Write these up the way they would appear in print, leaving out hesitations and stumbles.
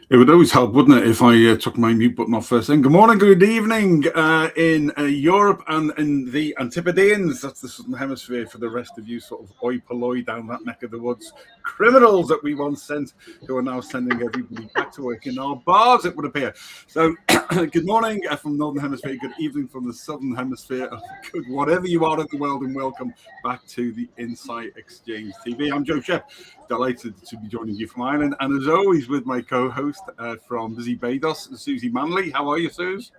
It would always help, wouldn't it, if I took my mute button off first thing. Good morning, good evening in Europe and in the Antipodeans. That's the Southern Hemisphere for the rest of you sort of oi polloi down that neck of the woods. Criminals that we once sent who are now sending everybody back to work in our bars, it would appear. So good morning from the Northern Hemisphere, good evening from the Southern Hemisphere, good whatever you are in the world, and welcome back to the Insight Exchange TV. I'm Joe Shep, delighted to be joining you from Ireland, and as always with my co-host from Barbados, Suzi Manley. How are you, Suze?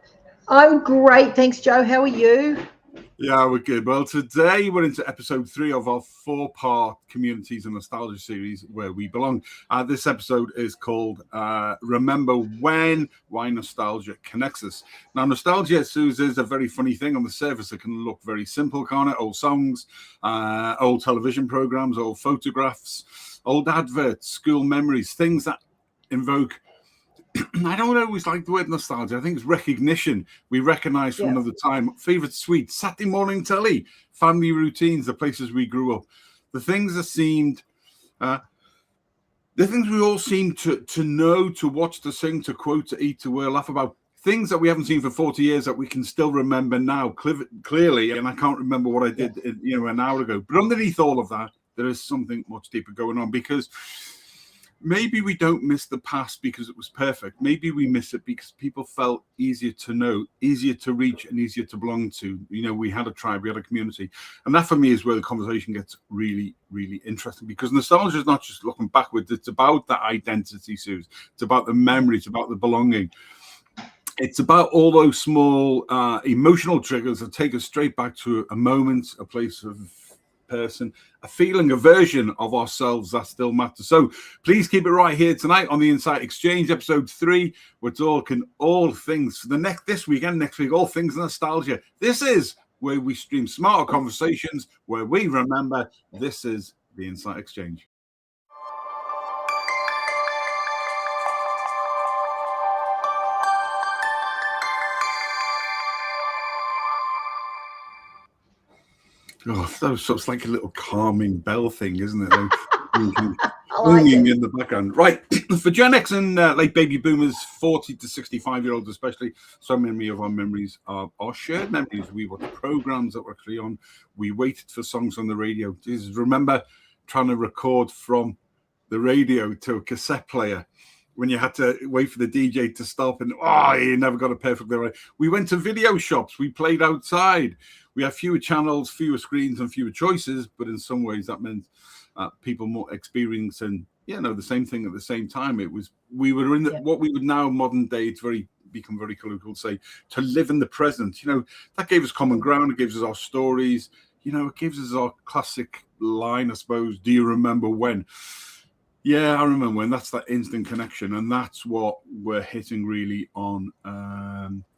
I'm great, thanks, Joe. How are you? Yeah, we're good. Well, today we're into episode 3 of our 4-part Communities and Nostalgia series, Where We Belong. This episode is called Remember When, Why Nostalgia Connects Us. Now, nostalgia, Suze, is a very funny thing. On the surface, it can look very simple, can't it? Old songs, old television programs, old photographs, old adverts, school memories, things that invoke I don't always like the word nostalgia. I think it's recognition. We recognize from another time. Favorite sweets, Saturday morning telly, family routines, the places we grew up. The things that seemed, the things we all seem to know, to watch, to sing, to quote, to eat, to wear, laugh about. Things that we haven't seen for 40 years that we can still remember now clearly. And I can't remember what I did, an hour ago. But underneath all of that, there is something much deeper going on, because maybe we don't miss the past because it was perfect. Maybe we miss it because people felt easier to know, easier to reach, and easier to belong to. You know, we had a tribe, we had a community. And that, for me, is where the conversation gets really, really interesting, because nostalgia is not just looking backwards. It's about that identity, Suze. It's about the memory. It's about the belonging. It's about all those small emotional triggers that take us straight back to a moment, a place of person, a feeling, a version of ourselves that still matters. So please keep it right here tonight on the Insight Exchange, episode 3. We're talking all things for this week and next week, all things nostalgia. This is where we stream smarter conversations, where we remember. This is the Insight Exchange. Oh, that was sort of like a little calming bell thing, isn't it? Ringing in the background. Right. For Gen X and late baby boomers, 40 to 65-year-olds especially, so many of our memories are shared memories. We watched programs that were actually on. We waited for songs on the radio. Jesus, remember trying to record from the radio to a cassette player when you had to wait for the DJ to stop, and you never got it perfectly right. We went to video shops. We played outside. We had fewer channels, fewer screens, and fewer choices, but in some ways that meant people more experience and the same thing at the same time. We were in what we would now modern day, it's become very colloquial to say, to live in the present. That gave us common ground. It gives us our stories. It gives us our classic line, I suppose. Do you remember when? Yeah, I remember when. That's that instant connection, and that's what we're hitting really on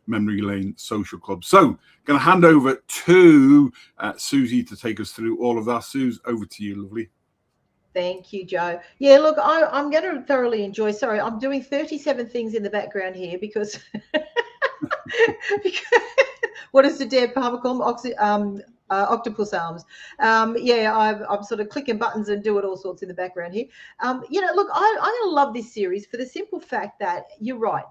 Memory Lane Social Club. So, going to hand over to Suzi to take us through all of that. Suze, over to you, lovely. Thank you, Joe. Yeah, look, I'm going to thoroughly enjoy. Sorry, I'm doing 37 things in the background here because what does the Dare Palmer call them? Octopus arms. I'm sort of clicking buttons and doing all sorts in the background here. Look, I'm going to love this series for the simple fact that you're right.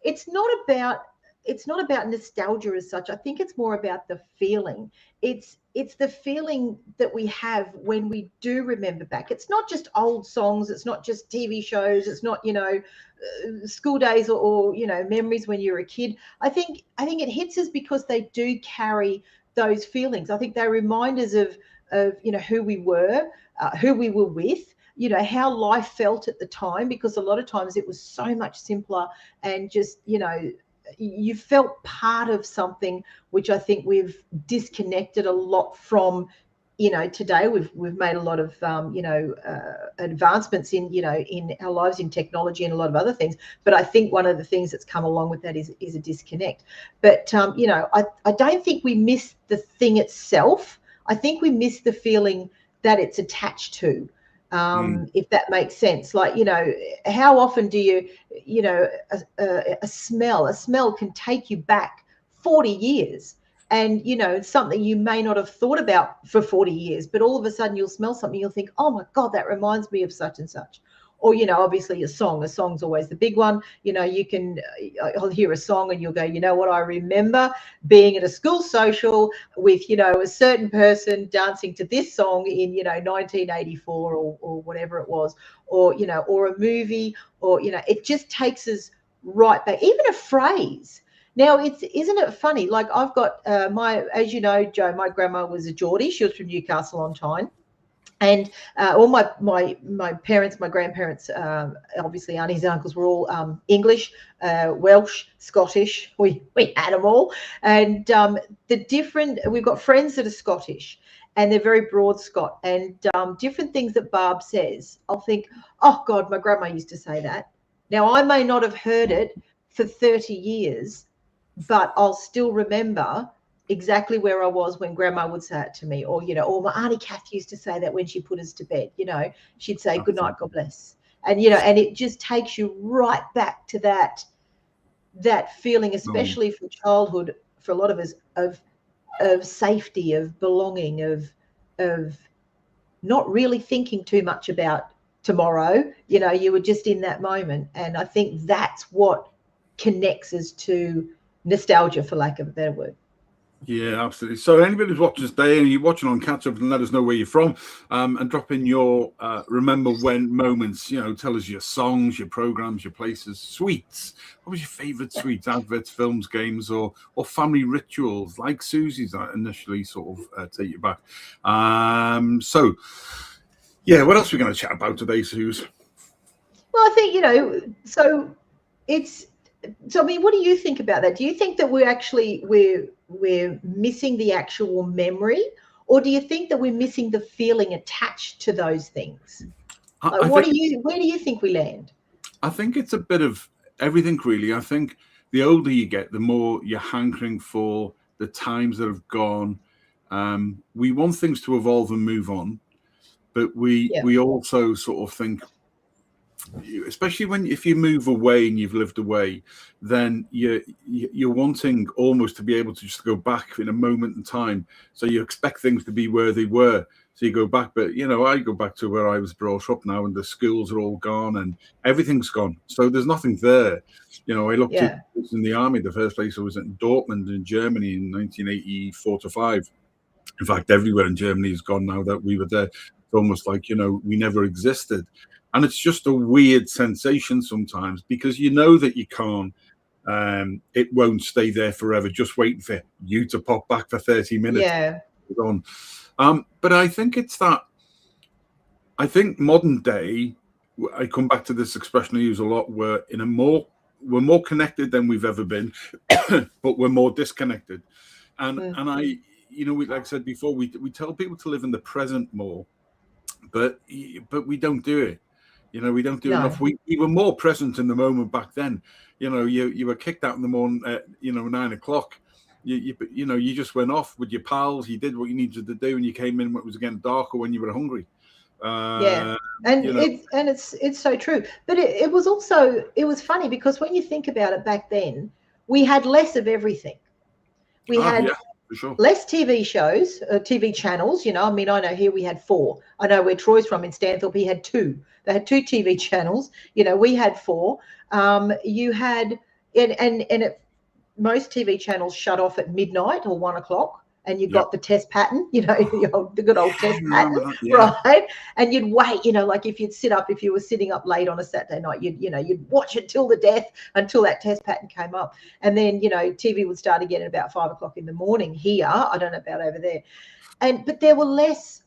It's not about nostalgia as such. I think it's more about the feeling. It's the feeling that we have when we do remember back. It's not just old songs. It's not just TV shows. It's not, school days or memories when you're a kid. I think it hits us because they do carry those feelings. I think they're reminders of who we were with, how life felt at the time, because a lot of times it was so much simpler and just, you felt part of something, which I think we've disconnected a lot from. Today we've made a lot of advancements in our lives, in technology and a lot of other things, but I think one of the things that's come along with that is a disconnect. But I don't think we miss the thing itself. I think we miss the feeling that it's attached to, if that makes sense. Like, how often do you a smell can take you back 40 years. And, it's something you may not have thought about for 40 years, but all of a sudden you'll smell something, you'll think, oh my God, that reminds me of such and such. or, you know, obviously a song's always the big one. You know, you can, I'll hear a song and you'll go, you know what, I remember being at a school social with, you know, a certain person dancing to this song in, you know, 1984 or whatever it was, or, you know, or a movie, or, you know, it just takes us right back. Even a phrase. Now, isn't it funny? Like, I've got as you know, Joe, my grandma was a Geordie. She was from Newcastle on Tyne. And all my parents, my grandparents, obviously aunties and uncles were all English, Welsh, Scottish. We had them all. And we've got friends that are Scottish, and they're very broad Scot. And different things that Barb says, I'll think, oh God, my grandma used to say that. Now, I may not have heard it for 30 years, but I'll still remember exactly where I was when grandma would say it to me, or, you know, or my auntie Kath used to say that when she put us to bed, you know, she'd say, good night, God bless. And, you know, and it just takes you right back to that feeling, especially from childhood, for a lot of us, of safety, of belonging, of not really thinking too much about tomorrow. You know, you were just in that moment. And I think that's what connects us to nostalgia, for lack of a better word. Yeah, absolutely. So anybody who's watching today and you're watching on catch up, and let us know where you're from, and drop in your remember when moments. You know, tell us your songs, your programs, your places, sweets. What was your favourite sweets? Adverts, films, games, or family rituals like Suzi's that initially sort of take you back. So yeah, what else are we going to chat about today, Suze? Well, I think, you know, so I mean, what do you think about that? Do you think that we're missing the actual memory, or do you think that we're missing the feeling attached to those things? Like, where do you think we land? I think it's a bit of everything, really. I think the older you get, the more you're hankering for the times that have gone. We want things to evolve and move on, but we also sort of think, especially if you move away and you've lived away, then you're wanting almost to be able to just go back in a moment in time. So you expect things to be where they were. So you go back, but you know, I go back to where I was brought up now, and the schools are all gone and everything's gone. So there's nothing there. You know, I looked at in the army. The first place I was in Dortmund in Germany in 1984 to 5. In fact, everywhere in Germany is gone now that we were there. It's almost like, you know, we never existed. And it's just a weird sensation sometimes, because you know that you can't, it won't stay there forever, just waiting for you to pop back for 30 minutes. Yeah. But I think I think modern day, I come back to this expression I use a lot, we're more connected than we've ever been, but we're more disconnected. And I, you know, like I said before, we tell people to live in the present more, but we don't do it. You know, we don't do enough. We were more present in the moment back then. You know, you were kicked out in the morning at, you know, 9 o'clock. You know, you just went off with your pals. You did what you needed to do, and you came in when it was getting darker, when you were hungry. And you know. it's so true. But it was funny, because when you think about it, back then we had less of everything. We had sure. less TV shows, TV channels. You know, I mean, I know here we had 4. I know where Troy's from in Stanthorpe, he had 2. They had 2 TV channels. You know, we had 4. You had, most TV channels shut off at midnight or 1 o'clock, and you got the test pattern. You know, the good old test pattern, right? And you'd wait. You know, like if you were sitting up late on a Saturday night, you'd watch it till the death until that test pattern came up, and then, you know, TV would start again at about 5 o'clock in the morning here. I don't know about over there, but there were less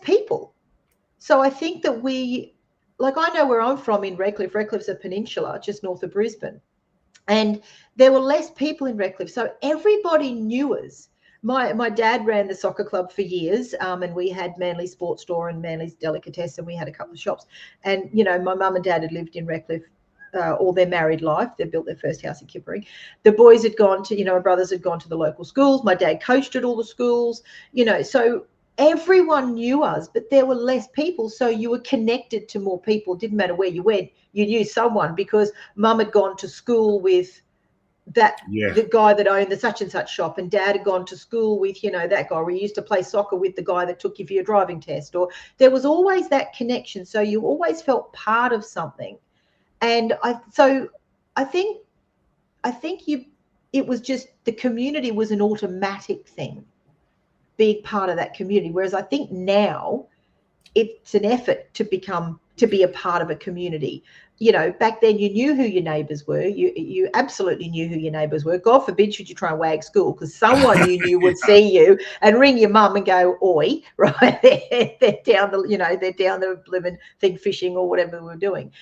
people. So I think that I know where I'm from in Redcliffe. Redcliffe's a peninsula just north of Brisbane, and there were less people in Redcliffe, so everybody knew us. My dad ran the soccer club for years, and we had Manley Sports Store and Manley's Delicatessen. We had a couple of shops, and, you know, my mum and dad had lived in Redcliffe all their married life. They built their first house in Kippering. The boys had gone to, you know, my brothers had gone to the local schools. My dad coached at all the schools, you know, so everyone knew us, but there were less people. So you were connected to more people. It didn't matter where you went, you knew someone, because mum had gone to school with the guy that owned the such and such shop, and dad had gone to school with, you know, that guy, or he used to play soccer with the guy that took you for your driving test, or there was always that connection. So you always felt part of something. And I think it was just, the community was an automatic thing, being part of that community. Whereas I think now it's an effort to be a part of a community. You know, back then you knew who your neighbours were. You absolutely knew who your neighbours were. God forbid should you try and wag school, because someone you knew would see you and ring your mum and go, "Oi," right? They're down the living thing fishing or whatever we were doing.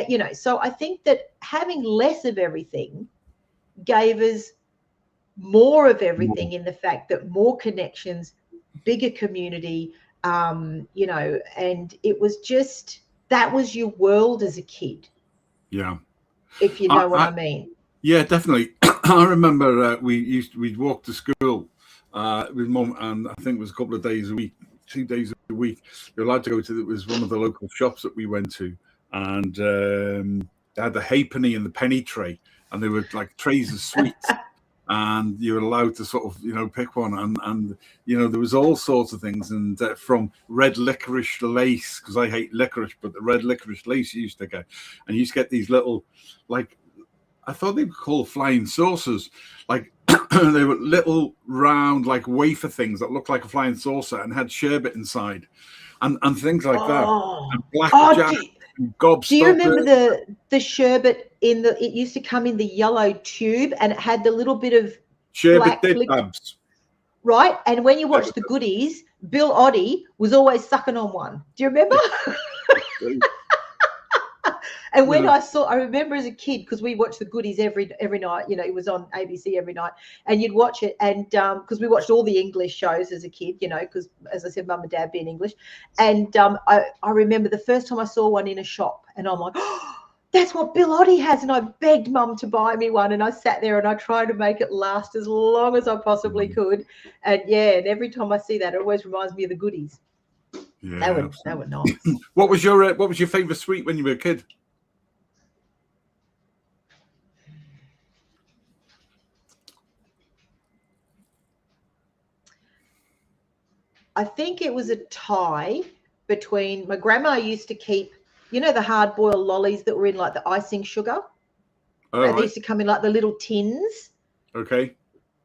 You know, so I think that having less of everything gave us more of everything, in the fact that more connections, bigger community, you know, and it was just, that was your world as a kid. Yeah. If you know what I mean. Yeah, definitely. I remember we'd walk to school with mum, and I think it was a couple of days a week, 2 days a week. You're allowed to go to, it was one of the local shops that we went to, and they had the halfpenny and the penny tray, and they were like trays of sweets. And you were allowed to sort of, you know, pick one, and you know, there was all sorts of things, and from red licorice lace, because I hate licorice, but the red licorice lace you used to get, and you used to get these little, like, I thought they were called flying saucers, like they were little round like wafer things that looked like a flying saucer and had sherbet inside, and things like that, and blackjack. Do you remember the sherbet it used to come in the yellow tube, and it had the little bit of sherbet babs, right? And when you watch the Goodies, Bill Oddie was always sucking on one. Do you remember? And when I remember as a kid, because we watched the Goodies every night, you know, it was on ABC every night, and you'd watch it, and because we watched all the English shows as a kid, you know, because as I said, mum and dad being English, and I remember the first time I saw one in a shop, and I'm like, oh, that's what Bill Oddie has, and I begged mum to buy me one, and I sat there and I tried to make it last as long as I possibly could, and and every time I see that, it always reminds me of the Goodies. Yeah, they were nice. What was your favourite sweet when you were a kid? I think it was a tie between, my grandma used to keep, you know, the hard boiled lollies that were in like the icing sugar. They used to come in like the little tins. Okay.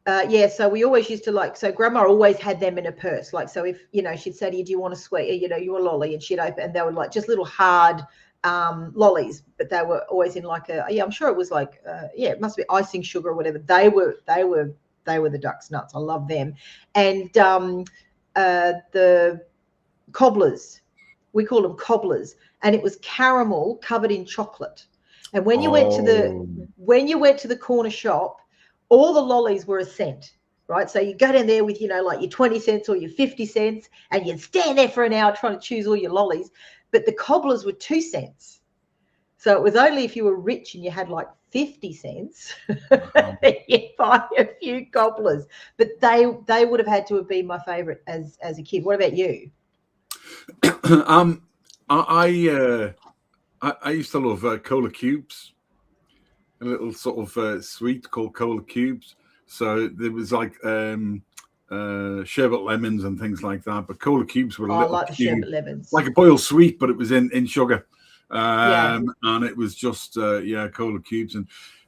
So we always used to so grandma always had them in her purse. Like, so if, you know, she'd say to you, do you want a sweet, you know, you want a lolly, and she'd open, and they were like just little hard lollies, but they were always in like I'm sure it was like, it must be icing sugar or whatever. They were the duck's nuts. I love them. And the cobblers, we call them cobblers, and it was caramel covered in chocolate. And when you went to the corner shop, all the lollies were a cent, right? So you go down there with, you know, like your 20 cents or your 50 cents, and you'd stand there for an hour trying to choose all your lollies. But the cobblers were 2 cents. So it was only if you were rich and you had like 50 cents, you'd buy a few cobblers. But they would have had to have been my favourite as a kid. What about you? I used to love cola cubes, a little sort of sweet called cola cubes. So there was like sherbet lemons and things like that, but cola cubes were a little like the sherbet lemons, like a boiled sweet, but it was in sugar. And it was just cola cubes, and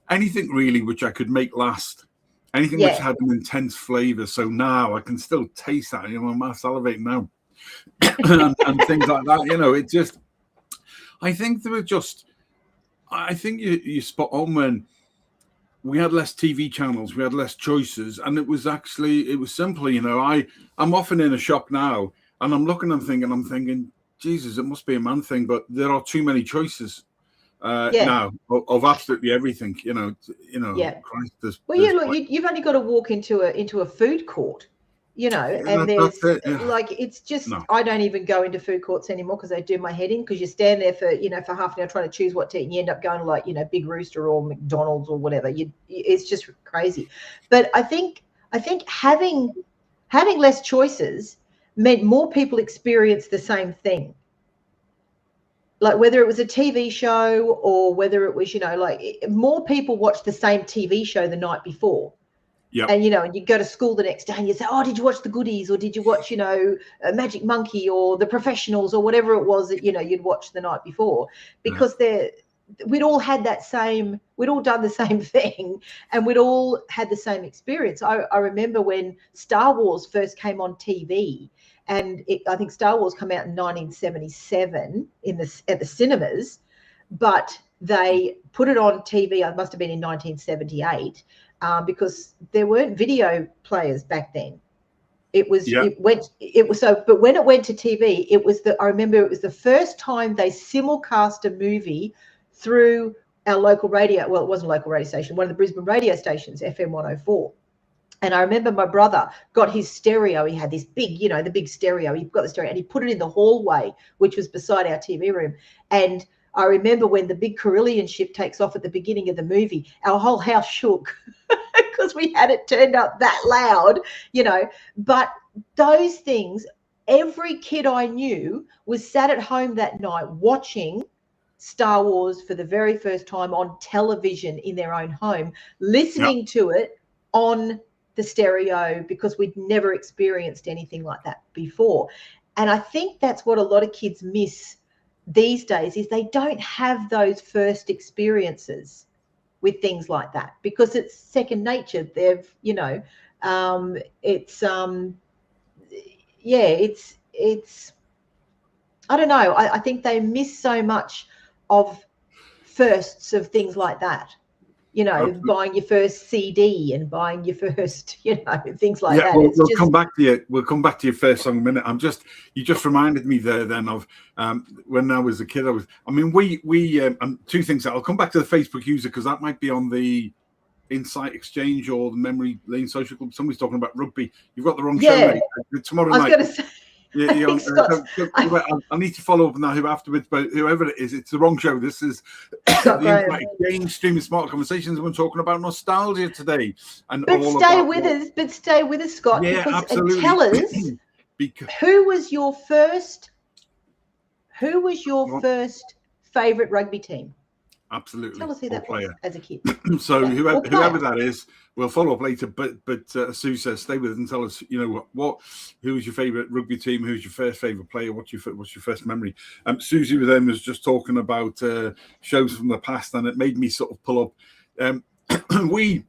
anything really which I could make last, anything which had an intense flavor. So now I can still taste that, you know, I'm salivating now. and things like that, you know. It just, I think there were just, I think you spot on when we had less TV channels, we had less choices, and it was simple, you know. I'm often in a shop now, and I'm looking and thinking, Jesus, it must be a man thing, but there are too many choices now of absolutely everything, you know. Yeah. Christ, you've only got to walk into a food court, you know, and there's it's just, I don't even go into food courts anymore because they do my head in, because you stand there for, you know, for half an hour trying to choose what to eat, and you end up going to, like, you know, Big Rooster or McDonald's or whatever. It's just crazy. But I think having less choices meant more people experience the same thing. like whether it was a TV show or whether it was, like more people watched the same TV show the night before. Yeah. And, and you go to school the next day and you say, oh, did you watch The Goodies, or did you watch, Magic Monkey or The Professionals or whatever it was that, you'd watched the night before, because we'd all done the same thing, and we'd all had the same experience. I remember when Star Wars first came on TV, and I think Star Wars came out in 1977 at the cinemas, but they put it on TV. It must have been in 1978, because there weren't video players back then. But when it went to TV, I remember it was the first time they simulcast a movie through our local radio. Well, it wasn't a local radio station, one of the Brisbane radio stations, FM 104. And I remember my brother got his stereo. He had this big, the big stereo. He got the stereo and he put it in the hallway, which was beside our TV room. And I remember when the big Carillion ship takes off at the beginning of the movie, our whole house shook because we had it turned up that loud, But those things, every kid I knew was sat at home that night watching Star Wars for the very first time on television in their own home, listening to it on the stereo, because we'd never experienced anything like that before. And I think that's what a lot of kids miss these days, is they don't have those first experiences with things like that, because it's second nature. They've, it's I don't know. I think they miss so much of firsts of things like that. Absolutely. Buying your first CD and buying your first, things like that. We'll come back to you. We'll come back to your first song in a minute. You just reminded me there then of when I was a kid. We two things. I'll come back to the Facebook user, because that might be on the Insight Exchange or the Memory Lane Social Club. Somebody's talking about rugby. You've got the wrong show, mate. Tomorrow night. I was going to say. I need to follow up on that afterwards, but whoever it is, it's the wrong show. This is the Insight Exchange, streaming smart conversations. We're talking about nostalgia today, but stay with us, Scott. Yeah, absolutely. And tell us who was your first favourite rugby team? Absolutely. Tell us who that was as a kid. So whoever that is, we'll follow up later. But Sue says, stay with us and tell us, who was your favourite rugby team? Who's your first favourite player? What's your first memory? Suzi with them was just talking about shows from the past, and it made me sort of pull up. We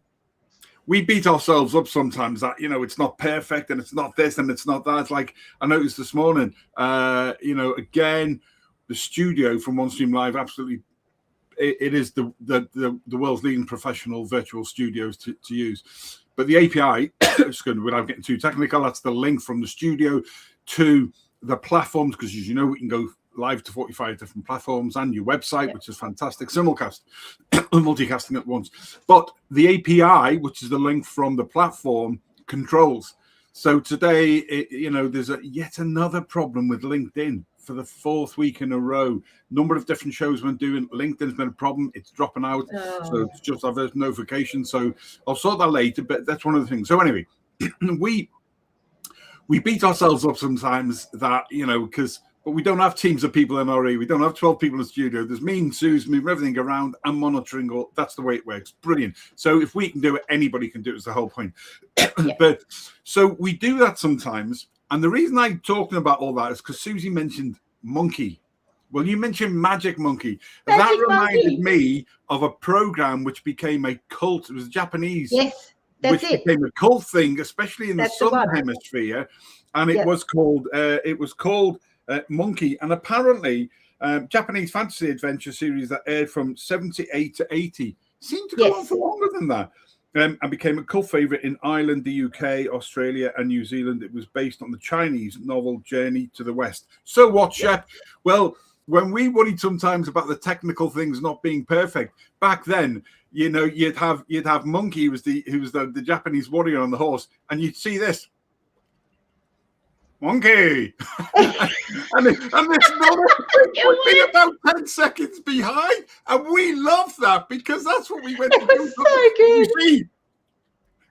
beat ourselves up sometimes that it's not perfect and it's not this and it's not that. It's like I noticed this morning. Again, the studio from OneStream Live absolutely. It is the world's leading professional virtual studios to use. But the API, without getting too technical, that's the link from the studio to the platforms, because as you know, we can go live to 45 different platforms and your website, which is fantastic. Simulcast, multicasting at once. But the API, which is the link from the platform, controls. So today, there's yet another problem with LinkedIn. For the fourth week in a row, number of different shows we're doing. LinkedIn's been a problem. It's dropping out. So it's just our first notification. So I'll sort that later, but that's one of the things. So anyway, we beat ourselves up sometimes that, but we don't have teams of people in RE. We don't have 12 people in the studio. There's me and Suze move everything around and monitoring all. That's the way it works. Brilliant. So if we can do it, anybody can do it is the whole point. But so we do that sometimes. And the reason I'm talking about all that is because Suzi mentioned Monkey. Well, you mentioned Magic Monkey. That reminded me of a program which became a cult. It was Japanese. Yes, which became a cult thing, especially in the Southern Hemisphere. And it was called Monkey. And apparently, Japanese fantasy adventure series that aired from 78 to 80 seemed to go on for longer than that. And became a cult favourite in Ireland, the UK, Australia, and New Zealand. It was based on the Chinese novel Journey to the West. So what, Shep? Well, when we worried sometimes about the technical things not being perfect, back then, you'd have Monkey, who was the Japanese warrior on the horse, and you'd see this. Monkey, and this would be about 10 seconds behind, and we love that because that's what we went to do. So good.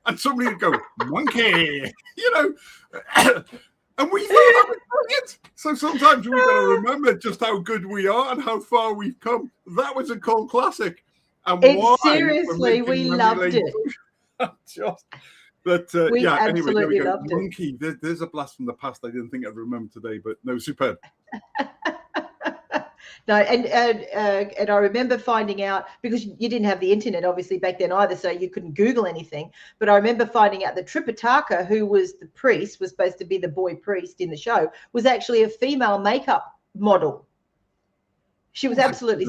And somebody would go, Monkey, And we thought that was brilliant. So sometimes we've got to remember just how good we are and how far we've come. That was a cult classic. And why Seriously, we loved it. Just, but we yeah, absolutely anyway, there we go. loved Monkey. There's a blast from the past I didn't think I'd remember today, but no, superb. No, and I remember finding out, because you didn't have the internet obviously back then either, so you couldn't Google anything. But I remember finding out that Tripitaka, who was the priest, was supposed to be the boy priest in the show, was actually a female makeup model. She was absolutely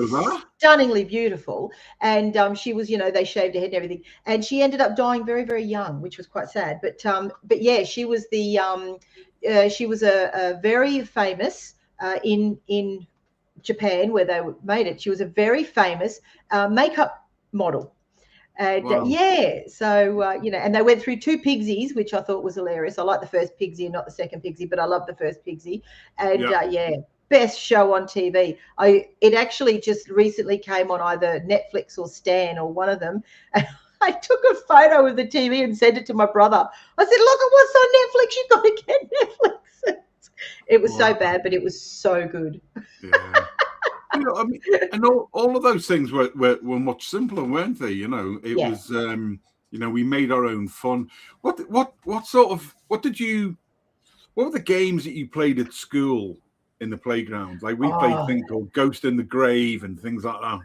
stunningly beautiful, and she was, they shaved her head and everything, and she ended up dying very, very young, which was quite sad. But yeah, she was she was a very famous in Japan, where they made it. She was a very famous makeup model. And wow. So and they went through 2 Pigsies, which I thought was hilarious. I like the first Pigsy and not the second Pigsy, but I love the first Pigsy. And best show on TV. It actually just recently came on either Netflix or Stan or one of them. And I took a photo of the TV and sent it to my brother. I said, look at what's on Netflix. You've got to get Netflix. It was so bad, but it was so good. Yeah. I mean, and all of those things were much simpler, weren't they? It was we made our own fun. What were the games that you played at school in the playground? Like we played things called Ghost in the Grave and things like that.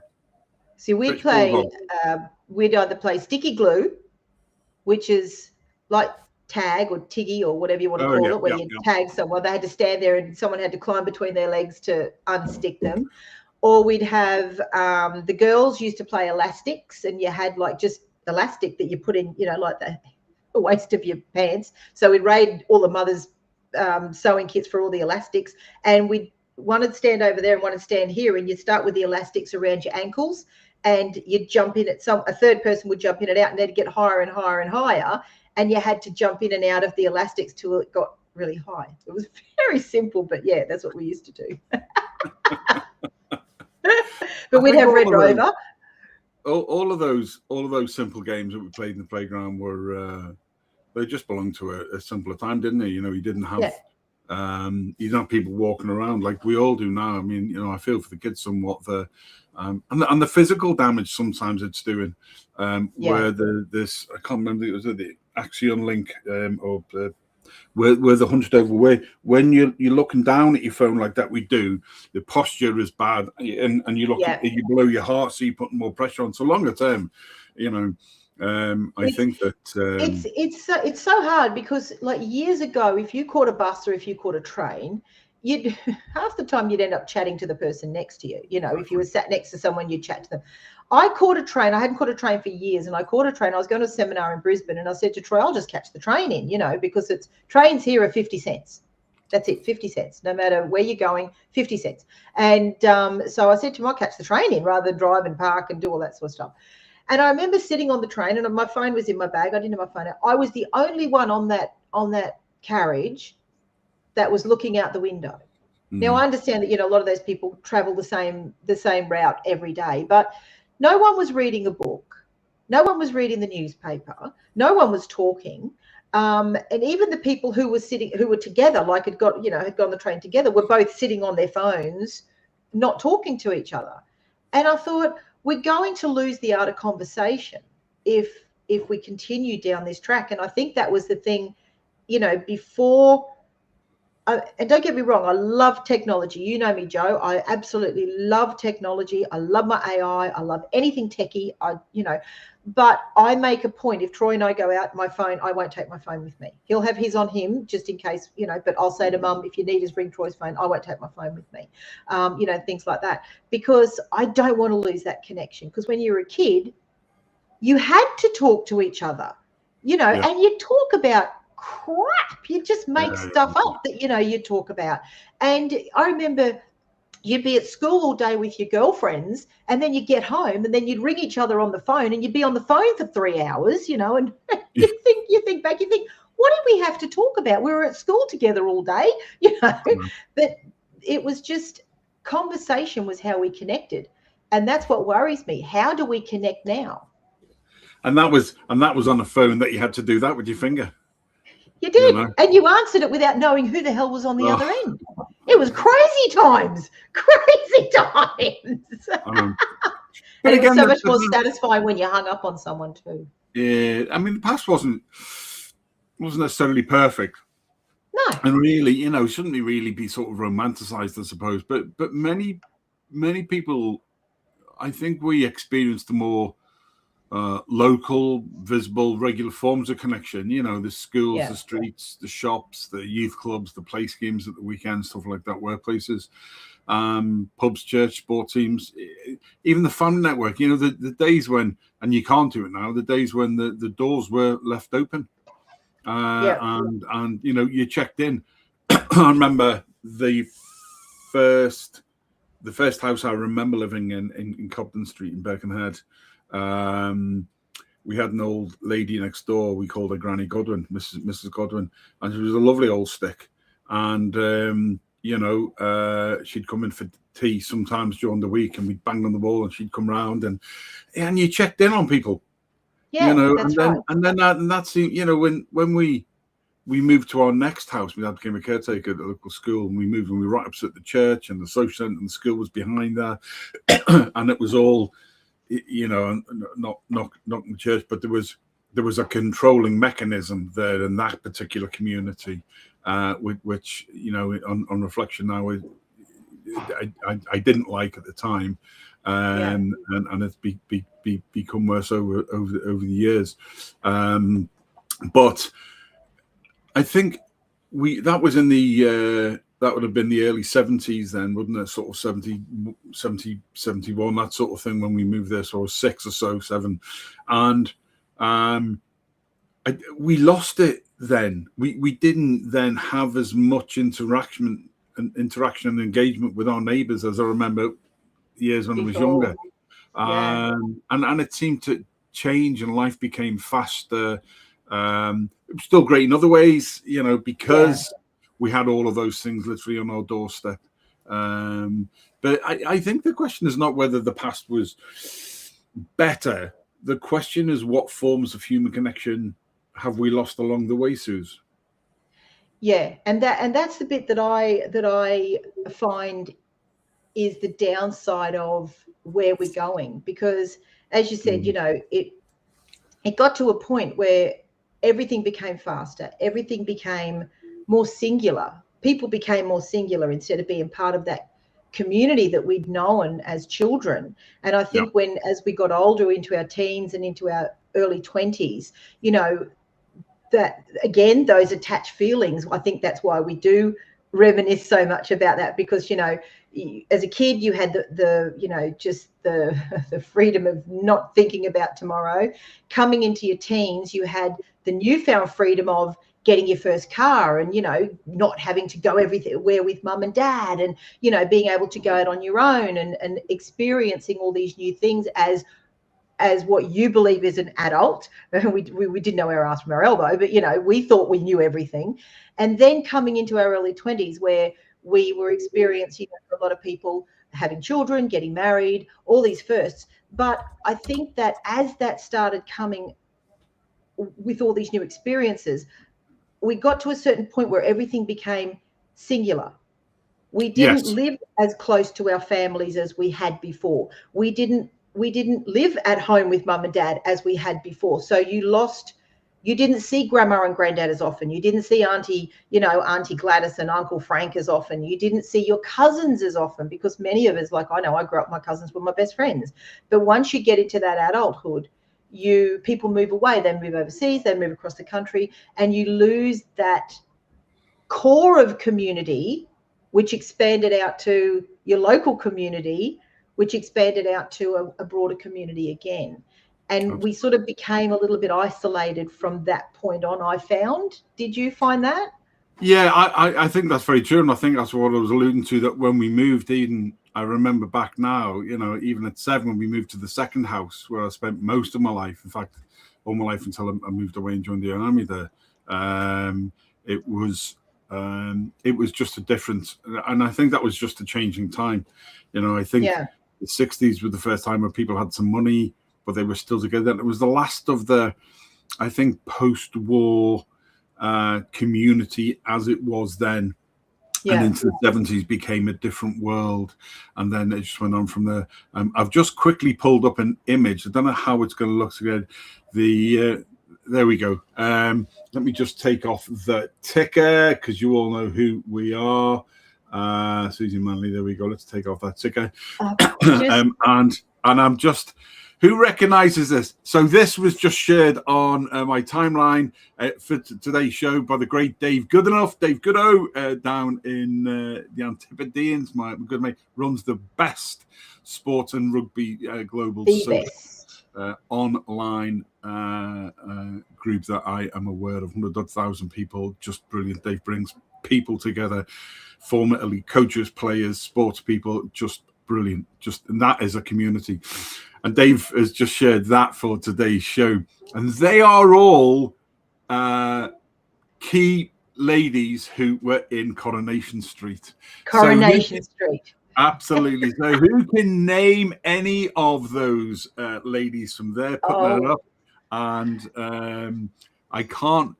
See, we'd either play sticky glue, which is like tag or tiggy or whatever you want to call it, where you tag someone. They had to stand there and someone had to climb between their legs to unstick them. Or we'd have the girls used to play elastics, and you had like just elastic that you put in, like the waist of your pants. So we'd raid all the mothers' sewing kits for all the elastics, and one would stand over there and one would stand here, and you'd start with the elastics around your ankles, and you'd jump in a third person would jump in and out, and they'd get higher and higher and higher, and you had to jump in and out of the elastics till it got really high. It was very simple, but yeah, that's what we used to do. But we'd have Red Rover. All of those simple games that we played in the playground were they just belonged to a simpler time, didn't they? You didn't have you didn't have people walking around like we all do now. I mean, I feel for the kids somewhat there. And the physical damage sometimes it's doing, where this I can't remember, it was the Axion link or where the hunched over way. When you're looking down at your phone like that, we do, the posture is bad, and you look you below your heart, so you're putting more pressure on. So longer term, I think that it's so hard, because like years ago, if you caught a bus or if you caught a train, you'd half the time you'd end up chatting to the person next to you. If you were sat next to someone, you'd chat to them. I caught a train. I hadn't caught a train for years, and I caught a train. I was going to a seminar in Brisbane, and I said to Troy, I'll just catch the train in, because trains here are 50 cents. That's it, 50 cents. No matter where you're going, 50 cents. And so I said to him, I'll catch the train in rather than drive and park and do all that sort of stuff. And I remember sitting on the train, and my phone was in my bag. I didn't have my phone out. I was the only one on that carriage that was looking out the window. Now, I understand that, a lot of those people travel the same route every day, but no one was reading a book. No one was reading the newspaper. No one was talking. And even the people who were together, like had gone the train together, were both sitting on their phones, not talking to each other. And I thought, we're going to lose the art of conversation if we continue down this track. And I think that was the thing, before. And don't get me wrong, I love technology. You know me, Joe. I absolutely love technology. I love my AI. I love anything techie. But I make a point, if Troy and I go out, my phone, I won't take my phone with me. He'll have his on him just in case, but I'll say to Mum, if you need us, bring Troy's phone. I won't take my phone with me. Things like that, because I don't want to lose that connection. Because when you were a kid, you had to talk to each other, and you talk about crap. You just make stuff up that you talk about. And I remember you'd be at school all day with your girlfriends, and then you'd get home, and then you'd ring each other on the phone, and you'd be on the phone for 3 hours, and you think back, what did we have to talk about? We were at school together all day, But it was just, conversation was how we connected, and that's what worries me. How do we connect now? And that was on a phone that you had to do that with your finger. You did, and you answered it without knowing who the hell was on the other end. It was crazy times. I know. But it was so much more satisfying when you hung up on someone too. Yeah, I mean, the past wasn't necessarily perfect. No. And really, you know, shouldn't really be sort of romanticized, I suppose. But many people, I think we experienced the more local, visible, regular forms of connection. You know, the schools, the streets, the shops, the youth clubs, the play schemes at the weekend, stuff like that, workplaces, pubs, church, sport teams, even the family network. You know, the days when, and you can't do it now, the days when the doors were left open. And you know, you checked in. I remember the first house I remember living in Cobden Street in Birkenhead. We had an old lady next door. We called her Granny Godwin, Mrs. Godwin, and she was a lovely old stick. And you know, she'd come in for tea sometimes during the week, and we'd bang on the wall, and she'd come round, and you checked in on people. Yeah, you know, that's and then that's, you know, when we moved to our next house, my dad became a caretaker at the local school, and we moved, and we were right opposite the church, and the social centre and the school was behind there, and it was all, you know, not the church, but there was a controlling mechanism there in that particular community, which, you know, on reflection now, I didn't like at the time. And it's become worse over the years. But I think that was in the that would have been the early 70s then, wouldn't it? Sort of 70, 71, that sort of thing when we moved there, so 6 or so, 7. And we lost it then. We didn't then have as much interaction and engagement with our neighbours as I remember years when I was younger. And it seemed to change, and life became faster. It was still great in other ways, you know, because we had all of those things literally on our doorstep. But I think the question is not whether the past was better. The question is, what forms of human connection have we lost along the way, Suze? Yeah, and that's the bit that I find is the downside of where we're going, because as you said, you know, it got to a point where everything became faster, everything became more singular. People became more singular instead of being part of that community that we'd known as children. And I think as we got older, into our teens and into our early 20s, you know, that again, those attached feelings, I think that's why we do reminisce so much about that, because, you know, as a kid you had the you know, just the freedom of not thinking about tomorrow. Coming into your teens, you had the newfound freedom of getting your first car, and, you know, not having to go everywhere with mum and dad, and, you know, being able to go out on your own and experiencing all these new things as what you believe is an adult. We didn't know our ass from our elbow, but, you know, we thought we knew everything. And then coming into our early 20s, where we were experiencing, for a lot of people, having children, getting married, all these firsts. But I think that as that started coming with all these new experiences, we got to a certain point where everything became singular. We didn't live as close to our families as we had before. We didn't live at home with mum and dad as we had before. So you didn't see grandma and granddad as often. You didn't see Auntie Gladys and Uncle Frank as often. You didn't see your cousins as often, because many of us, like I know, I grew up, my cousins were my best friends. But once you get into that adulthood, people move away, they move overseas, they move across the country, and you lose that core of community, which expanded out to your local community, which expanded out to a broader community again. And we sort of became a little bit isolated from that point on, I found. Did you find that? Yeah, I think that's very true. And I think that's what I was alluding to, that when we moved, even I remember back now, you know, even at 7, when we moved to the second house where I spent most of my life, in fact, all my life until I moved away and joined the army there, it was just a difference. And I think that was just a changing time. You know, I think the 60s were the first time where people had some money, but they were still together. And it was the last of the, I think, post-war community as it was then. Yeah. And into the 70s became a different world. And then it just went on from there. I've just quickly pulled up an image. I don't know how it's going to look again. There we go. Let me just take off the ticker because you all know who we are. Suzi Manley, there we go. Let's take off that ticker. And I'm just... Who recognizes this? So this was just shared on my timeline for today's show by the great Dave Goodenough. Dave Goodo down in the Antipodeans, my good mate, runs the best sports and rugby global online group that I am aware of. 100,000 people, just brilliant. Dave brings people together, former elite coaches, players, sports people, just brilliant. And that is a community. And Dave has just shared that for today's show. And they are all key ladies who were in Coronation Street. Street. Absolutely. So who can name any of those ladies from there? Put that up. And I can't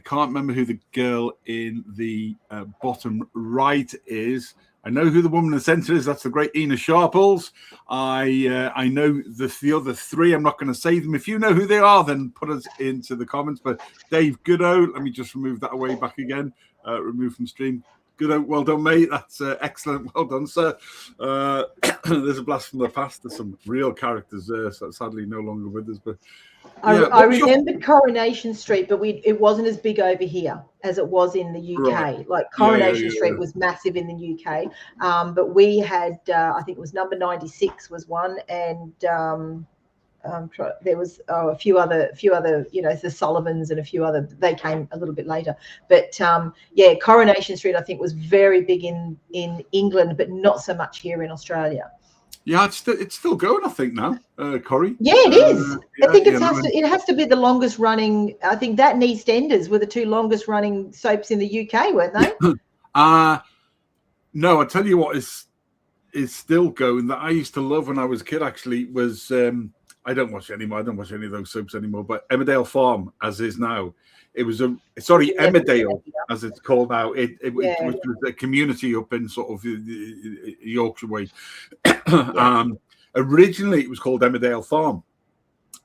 remember who the girl in the bottom right is. I know who the woman in the centre is. That's the great Ina Sharples. I know the other three. I'm not going to say them. If you know who they are, then put us into the comments. But Dave Goodo, let me just remove that away back again. Remove from stream. Goodo, well done, mate. That's excellent. Well done, sir. There's a blast from the past. There's some real characters there, so sadly no longer with us. But yeah, I remembered Coronation Street, but it wasn't as big over here as it was in the UK. Right. Like Coronation Street was massive in the UK, but we had, I think it was number 96 was one, and there was a few other, the Sullivans and a few other. They came a little bit later, but Coronation Street I think was very big in England, but not so much here in Australia. Yeah, it's still going, I think, now, Corrie. Yeah, it is. I think it has to be the longest running. I think that and EastEnders were the two longest running soaps in the UK, weren't they? No, I tell you what is still going that I used to love when I was a kid. Actually, was I don't watch anymore. I don't watch any of those soaps anymore. But Emmerdale Farm, as is now, it was Emmerdale, as it's called now. Which was a community up in sort of the Yorkshire way. Originally, it was called Emmerdale Farm,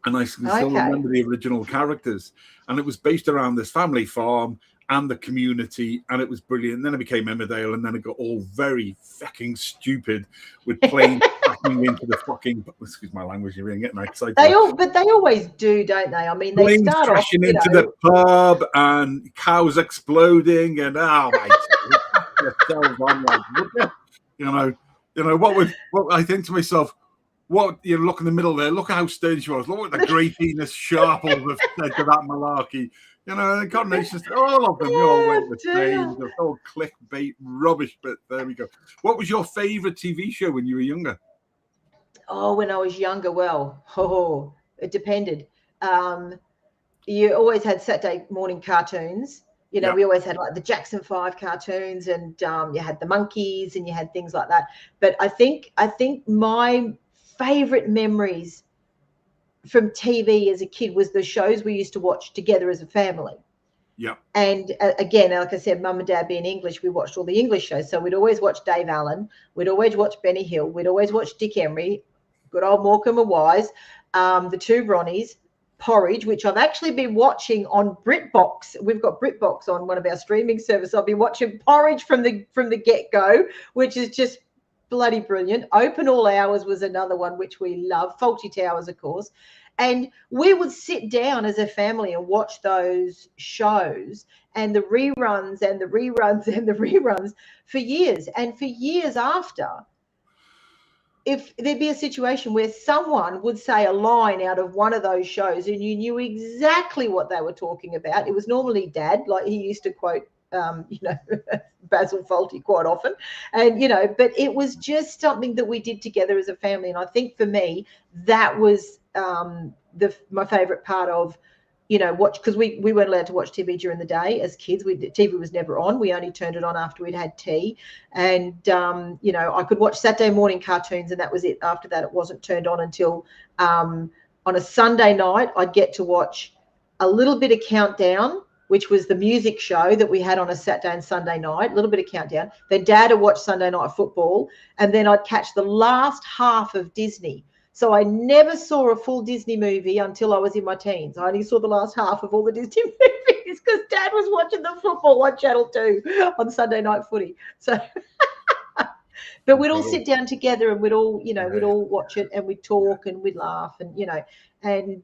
and I can still remember the original characters. And it was based around this family farm and the community, and it was brilliant. And then it became Emmerdale, and then it got all very fucking stupid with planes crashing into the fucking. Excuse my language, you're getting excited. They always do, don't they? I mean, they planes start crashing off, into the pub and cows exploding, and what I think to myself. What you look in the middle there? Look at how stern she was. Look what the great Ina Sharples have said to that malarkey. The Coronation, all of them, you all went the same. They're all clickbait rubbish. But there we go. What was your favourite TV show when you were younger? Oh, when I was younger, it depended. You always had Saturday morning cartoons. We always had like the Jackson 5 cartoons, and you had the Monkeys, and you had things like that. But I think my favorite memories from TV as a kid was the shows we used to watch together as a family. Yeah. And again, like I said, Mum and Dad being English, we watched all the English shows. So we'd always watch Dave Allen. We'd always watch Benny Hill. We'd always watch Dick Emery, good old Morecambe and Wise, the two Ronnies, Porridge, which I've actually been watching on BritBox. We've got BritBox on one of our streaming services. I've been watching Porridge from the get-go, which is just bloody brilliant. Open All Hours was another one which we love. Fawlty Towers, of course. And we would sit down as a family and watch those shows and the reruns and the reruns and the reruns for years. And for years after, if there'd be a situation where someone would say a line out of one of those shows and you knew exactly what they were talking about, it was normally Dad, like he used to quote Basil Fawlty quite often, and but it was just something that we did together as a family. And I think for me that was my favorite part of watch, because we weren't allowed to watch TV during the day as kids. TV was never on. We only turned it on after we'd had tea, and I could watch Saturday morning cartoons, and that was it. After that, it wasn't turned on until on a Sunday night I'd get to watch a little bit of Countdown which was the music show that we had on a Saturday and Sunday night, a little bit of countdown. Then Dad would watch Sunday Night Football, and then I'd catch the last half of Disney. So I never saw a full Disney movie until I was in my teens. I only saw the last half of all the Disney movies because Dad was watching the football on Channel 2 on Sunday Night Footy. So, but we'd all sit down together and we'd all watch it and we'd talk and we'd laugh and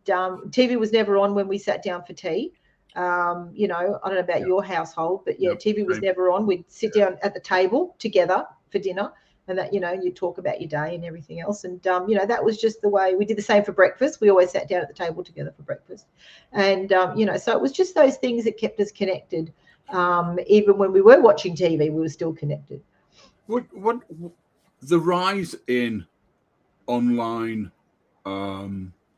TV was never on when we sat down for tea. I don't know about your household, but TV was never on. We'd sit down at the table together for dinner, and that you talk about your day and everything else, and that was just the way we did. The same for breakfast. We always sat down at the table together for breakfast, and so it was just those things that kept us connected. Even when we were watching TV, we were still connected. What the rise in online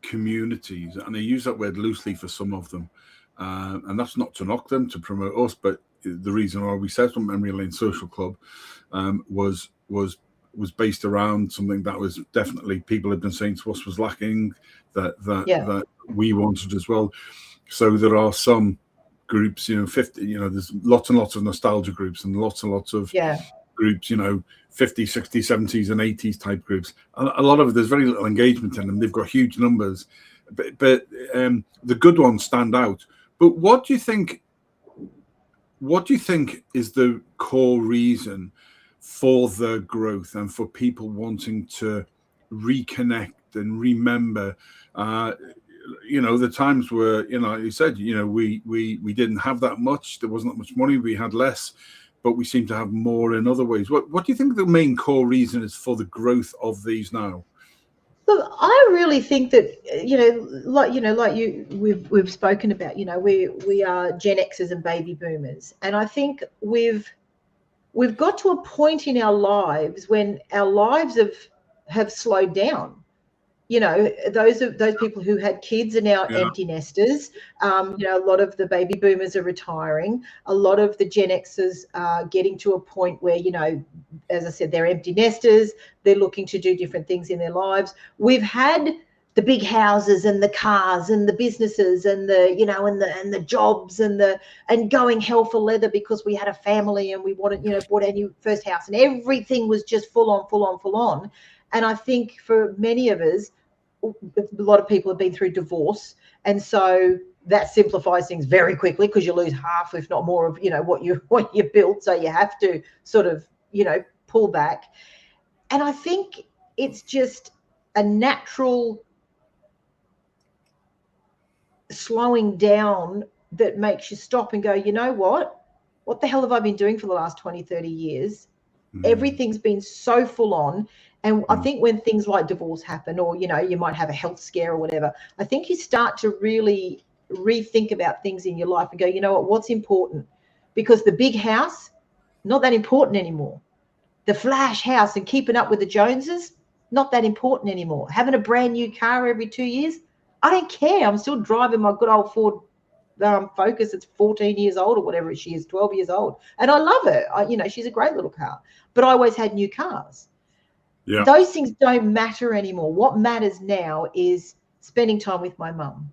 communities, and I use that word loosely for some of them, and that's not to knock them, to promote us, but the reason why we set up Memory Lane Social Club was based around something that was definitely people had been saying to us was lacking, that we wanted as well. So there are some groups, 50, there's lots and lots of nostalgia groups and lots of groups, 50s, 60s, 70s and 80s type groups. A lot of it, there's very little engagement in them. They've got huge numbers, but the good ones stand out. But what do you think is the core reason for the growth and for people wanting to reconnect and remember, the times where, you said, we didn't have that much, there wasn't that much money, we had less, but we seem to have more in other ways. What do you think the main core reason is for the growth of these now? Look, I really think that we've spoken about. We are Gen Xers and baby boomers, and I think we've got to a point in our lives when our lives have slowed down. Those people who had kids are now empty nesters. A lot of the baby boomers are retiring. A lot of the Gen Xers are getting to a point where, as I said, they're empty nesters. They're looking to do different things in their lives. We've had the big houses and the cars and the businesses and the jobs and going hell for leather because we had a family and we wanted, bought our new first house, and everything was just full on. And I think for many of us, a lot of people have been through divorce, and so that simplifies things very quickly because you lose half, if not more, of what you built. So you have to sort of pull back. And I think it's just a natural slowing down that makes you stop and go, what the hell have I been doing for the last 20, 30 years? Everything's been so full on. And I think when things like divorce happen, or, you might have a health scare or whatever, I think you start to really rethink about things in your life and go, what's important? Because the big house, not that important anymore. The flash house and keeping up with the Joneses, not that important anymore. Having a brand new car every 2 years, I don't care. I'm still driving my good old Ford Focus. It's 14 years old or whatever she is, 12 years old. And I love her. She's a great little car. But I always had new cars. Yeah. Those things don't matter anymore. What matters now is spending time with my mum,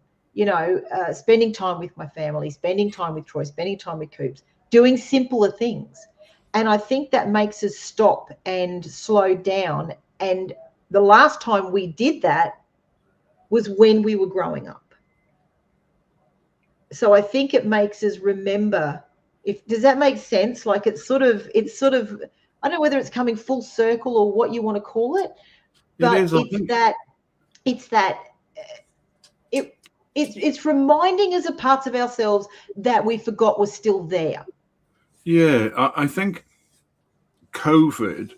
spending time with my family, spending time with Troy, spending time with Coops, doing simpler things. And I think that makes us stop and slow down. And the last time we did that was when we were growing up. So I think it makes us remember. Does that make sense? Like it's sort of I don't know whether it's coming full circle or what you want to call it, but it's reminding us of parts of ourselves that we forgot were still there. Yeah, I think COVID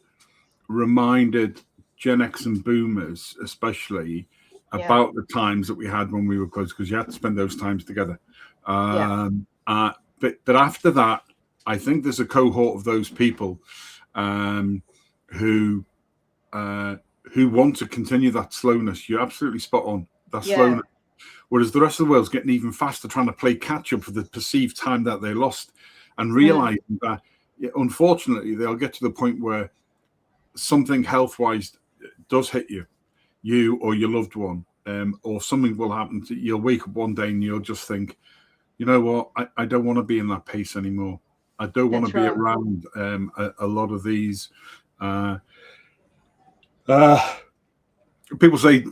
reminded Gen X and Boomers especially about the times that we had when we were close, because you had to spend those times together. But after that, I think there's a cohort of those people who want to continue that slowness. You're absolutely spot on. That slowness. Whereas the rest of the world's getting even faster, trying to play catch up for the perceived time that they lost, and realizing that, unfortunately, they'll get to the point where something health-wise does hit you or your loved one, or something will happen. You'll wake up one day and you'll just think, you know what, I don't want to be in that pace anymore. I don't want to That's be right. around a lot of these. People say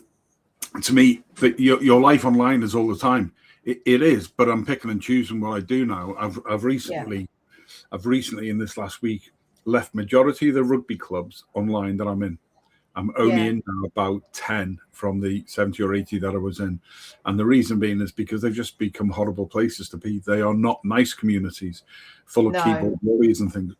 to me that your life online is all the time. It is, but I'm picking and choosing what I do now. I've recently in this last week left majority of the rugby clubs online that I'm in. I'm only in now about 10 from the 70 or 80 that I was in. And the reason being is because they've just become horrible places to be. They are not nice communities full of keyboard warriors and things.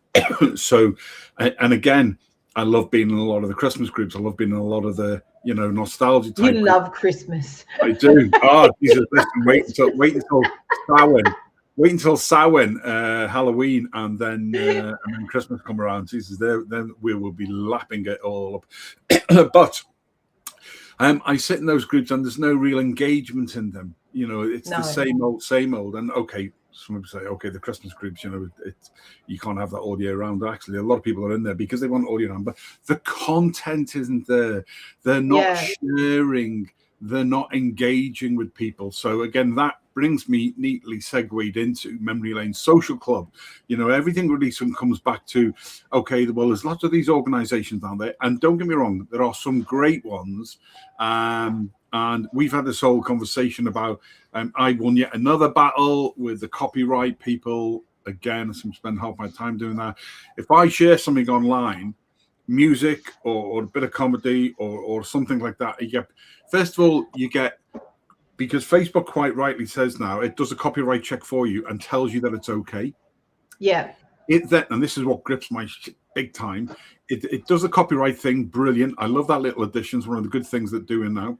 So, and again, I love being in a lot of the Christmas groups. I love being in a lot of the, nostalgia type. You love Christmas. I do. Oh, Jesus, listen, wait until Samhain. Wait until Samhain, Halloween, and then Christmas come around. Jesus, then we will be lapping it all up. But I sit in those groups, and there's no real engagement in them. It's the same old. And okay, some people say, okay, the Christmas groups, you can't have that all year round. Actually, a lot of people are in there because they want all year round, but the content isn't there. They're not sharing. They're not engaging with people. So again, that brings me neatly segued into Memory Lane Social Club. Everything really soon comes back to, okay, well, there's lots of these organizations down there. And don't get me wrong, there are some great ones. And we've had this whole conversation about, I won yet another battle with the copyright people. Again, I spend half my time doing that. If I share something online, music or a bit of comedy or something like that, first of all, because Facebook quite rightly says now it does a copyright check for you and tells you that it's okay. Yeah. And this is what grips my shit big time. It does a copyright thing, brilliant. I love that little addition. It's one of the good things that doing now.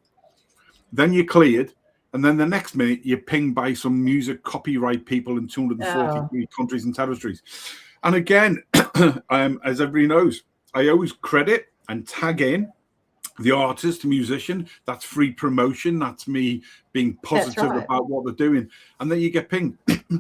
Then you're cleared, and then the next minute you're pinged by some music copyright people in 243 countries and territories. And again, as everybody knows, I always credit and tag in the artist, the musician. That's free promotion. That's me being positive about what they're doing. And then you get pinged.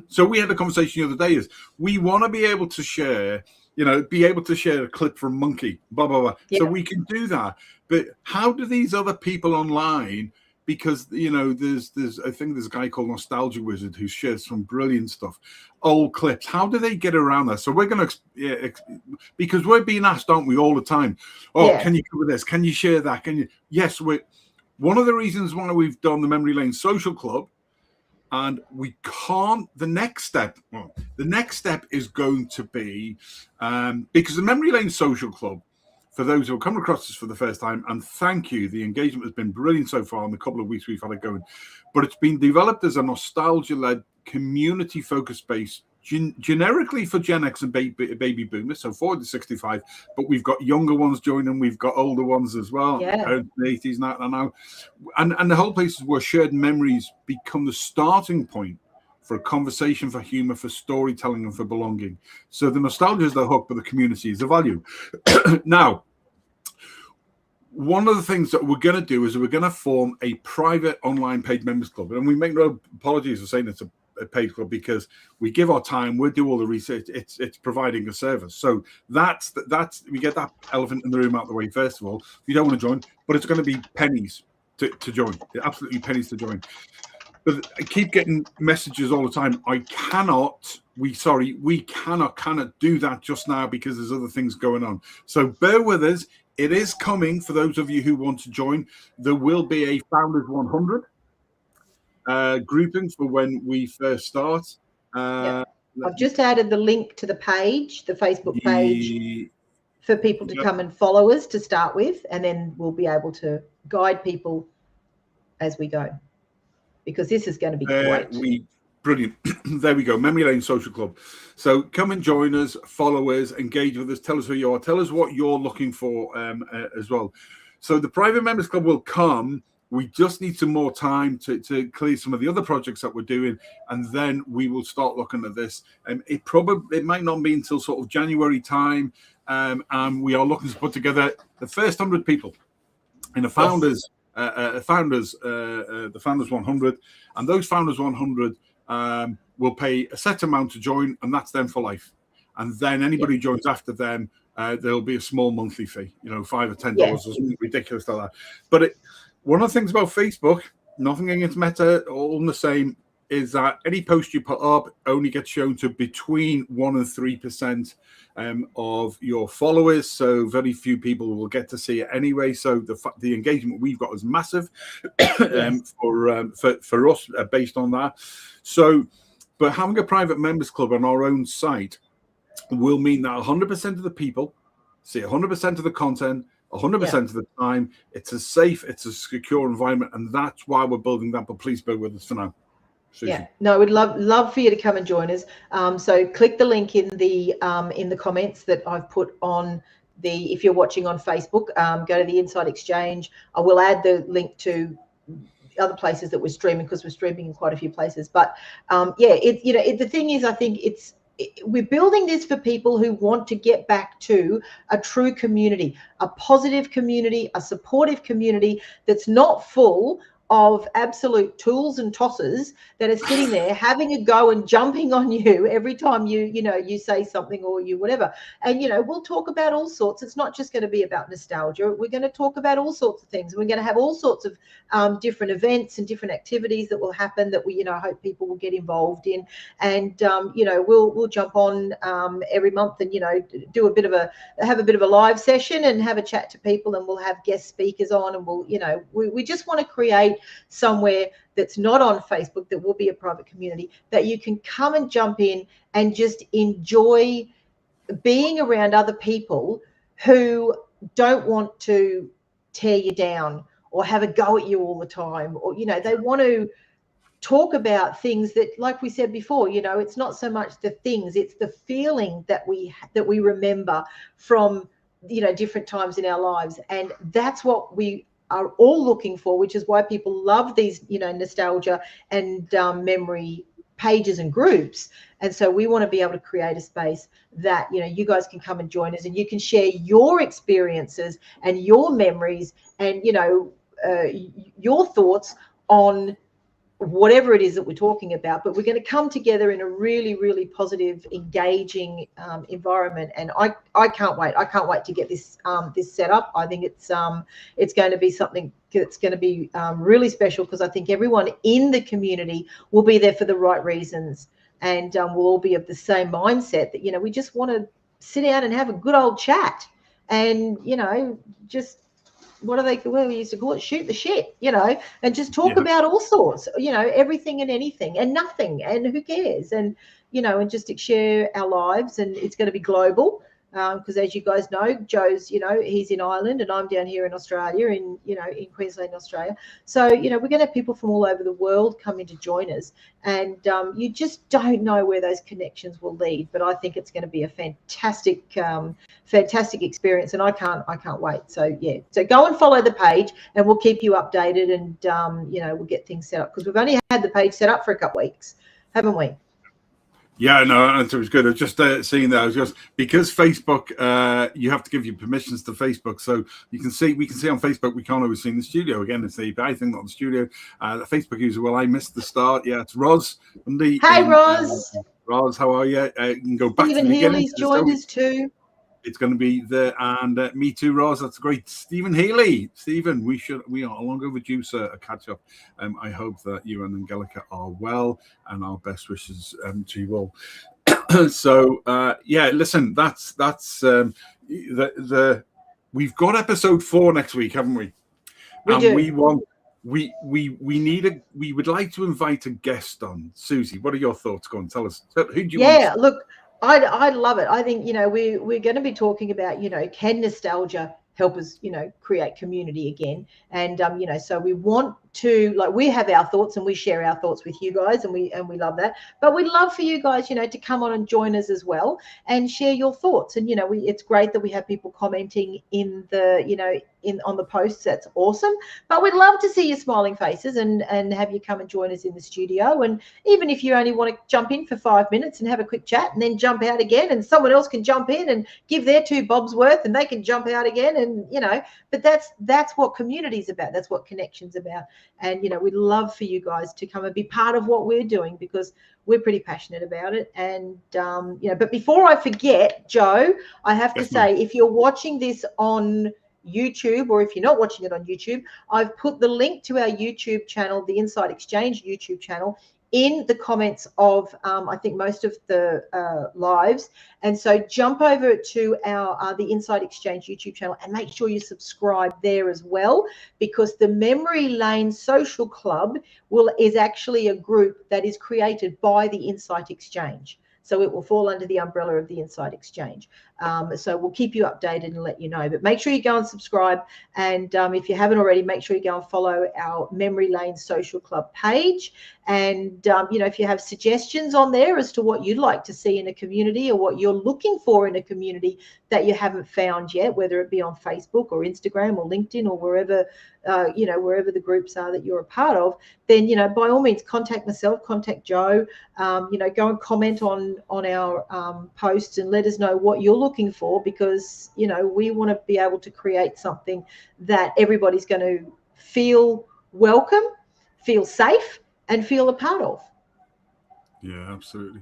So we had a conversation the other day is we want to be able to share, a clip from Monkey, blah, blah, blah. Yeah. So we can do that. But how do these other people online, because, I think there's a guy called Nostalgia Wizard who shares some brilliant stuff, old clips. How do they get around that? So we're going to, because we're being asked, aren't we, all the time? Oh, can you cover this? Can you share that? Yes, one of the reasons why we've done the Memory Lane Social Club, and we can't, the next step is going to be, because the Memory Lane Social Club, for those who are coming across this for the first time, and thank you, the engagement has been brilliant so far in the couple of weeks we've had it going, but it's been developed as a nostalgia-led, community-focused space, generically for Gen X and baby boomers, so 40 to 65, but we've got younger ones joining, we've got older ones as well, parents in the 80s now. And the whole place is where shared memories become the starting point for a conversation, for humor, for storytelling, and for belonging. So the nostalgia is the hook, but the community is the value. Now, one of the things that we're going to do is we're going to form a private online paid members club. And we make no apologies for saying it's a paid club because we give our time, we do all the research, it's providing a service. So that's we get that elephant in the room out of the way, first of all. If you don't want to join, but it's going to be pennies to join. Absolutely pennies to join. But I keep getting messages all the time. We cannot do that just now because there's other things going on. So bear with us. It is coming for those of you who want to join. There will be a Founders 100 grouping for when we first start. I've just added the link to the page, the Facebook page, for people to come and follow us to start with, and then we'll be able to guide people as we go. Because this is going to be great. Brilliant. There we go. Memory Lane Social Club. So come and join us, follow us, engage with us, tell us who you are, tell us what you're looking for as well. So the private members club will come. We just need some more time to clear some of the other projects that we're doing, and then we will start looking at this. It might not be until sort of January time, and we are looking to put together the first 100 people in a founders. The Founders 100, and those Founders 100 will pay a set amount to join, and that's them for life. And then anybody who joins after them, there'll be a small monthly fee, $5 or $10 or something ridiculous like that. But one of the things about Facebook, nothing against Meta, all the same, is that any post you put up only gets shown to between 1% and 3% of your followers. So very few people will get to see it anyway. So the engagement we've got is massive for us based on that. So, but having a private members club on our own site will mean that 100% of the people see 100% of the content 100% of the time. It's a safe, it's a secure environment, and that's why we're building that. But please bear with us for now. Suzi. Yeah, no, we'd love for you to come and join us. So click the link in the comments that I've put on the. If you're watching on Facebook, go to the Inside Exchange. I will add the link to other places that we're streaming, because we're streaming in quite a few places. But the thing is, I think we're building this for people who want to get back to a true community, a positive community, a supportive community that's not full of absolute tools and tossers that are sitting there having a go and jumping on you every time you say something or you whatever. And we'll talk about all sorts. It's not just going to be about nostalgia. We're going to talk about all sorts of things. We're going to have all sorts of different events and different activities that will happen that we hope people will get involved in. And we'll jump on every month and do have a bit of a live session and have a chat to people, and we'll have guest speakers on, and we'll we just want to create somewhere that's not on Facebook, that will be a private community that you can come and jump in and just enjoy being around other people who don't want to tear you down or have a go at you all the time, or they want to talk about things that, like we said before, it's not so much the things, it's the feeling that we remember from different times in our lives. And that's what we are all looking for, which is why people love these nostalgia and memory pages and groups. And so we want to be able to create a space that you guys can come and join us, and you can share your experiences and your memories and your thoughts on whatever it is that we're talking about. But we're going to come together in a really, really positive, engaging environment, and I can't wait. I can't wait to get this set up. I think it's going to be something that's going to be really special, because I think everyone in the community will be there for the right reasons, and we'll all be of the same mindset that we just want to sit down and have a good old chat, and just what we used to call it, shoot the shit, and just talk about all sorts, everything and anything and nothing, and who cares, and and just share our lives. And it's going to be global, because as you guys know, Joe's he's in Ireland and I'm down here in Australia, in Queensland, Australia. So we're going to have people from all over the world come in to join us, and you just don't know where those connections will lead. But I think it's going to be a fantastic experience, and I can't wait. So so go and follow the page, and we'll keep you updated, and we'll get things set up, because we've only had the page set up for a couple of weeks, haven't we? Yeah, no, it was good. I was just seeing that. I was just, because Facebook, you have to give your permissions to Facebook, so we can see on Facebook. We can't always see in the studio. Again, it's the API thing, not the studio. The Facebook user. Well, I missed the start. Yeah, it's Roz. Hey, Roz. Roz, how are you? You can go back Stephen to the beginning. Healy's joined us too. It's going to be there, and me too, Roz. That's great. Stephen Healy. Stephen, we are long overdue, sir, a catch up. I hope that you and Angelica are well, and our best wishes to you all. So listen, that's we've got episode 4 next week, haven't we? We do. We would like to invite a guest on. Suzi, what are your thoughts? Go on, tell us. Who do you want? Yeah, look, I'd love it. I think we're going to be talking about can nostalgia help us create community again, and so we want to, we have our thoughts and we share our thoughts with you guys, and we love that. But we'd love for you guys to come on and join us as well and share your thoughts. And it's great that we have people commenting in the on the posts. That's awesome. But we'd love to see your smiling faces and have you come and join us in the studio. And even if you only want to jump in for 5 minutes and have a quick chat and then jump out again, and someone else can jump in and give their 2 bobs worth, and they can jump out again, and but that's what community's about. That's what connection's about. And we'd love for you guys to come and be part of what we're doing, because we're pretty passionate about it. And but before I forget, Joe, I have to say, if you're watching this on YouTube, or if you're not watching it on YouTube, I've put the link to our YouTube channel, the Inside Exchange YouTube channel, in the comments of I think most of the lives. And so jump over to our the Inside Exchange YouTube channel and make sure you subscribe there as well, because the Memory Lane Social Club is actually a group that is created by the Insight Exchange. So it will fall under the umbrella of the Insight Exchange. So we'll keep you updated and let you know. But make sure you go and subscribe. And if you haven't already, make sure you go and follow our Memory Lane Social Club page. And, if you have suggestions on there as to what you'd like to see in a community or what you're looking for in a community that you haven't found yet, whether it be on Facebook or Instagram or LinkedIn or wherever, wherever the groups are that you're a part of, then, by all means, contact myself, contact Joe, go and comment on our posts and let us know what you're looking for, because, we want to be able to create something that everybody's going to feel welcome, feel safe, and feel a part of. Yeah, absolutely.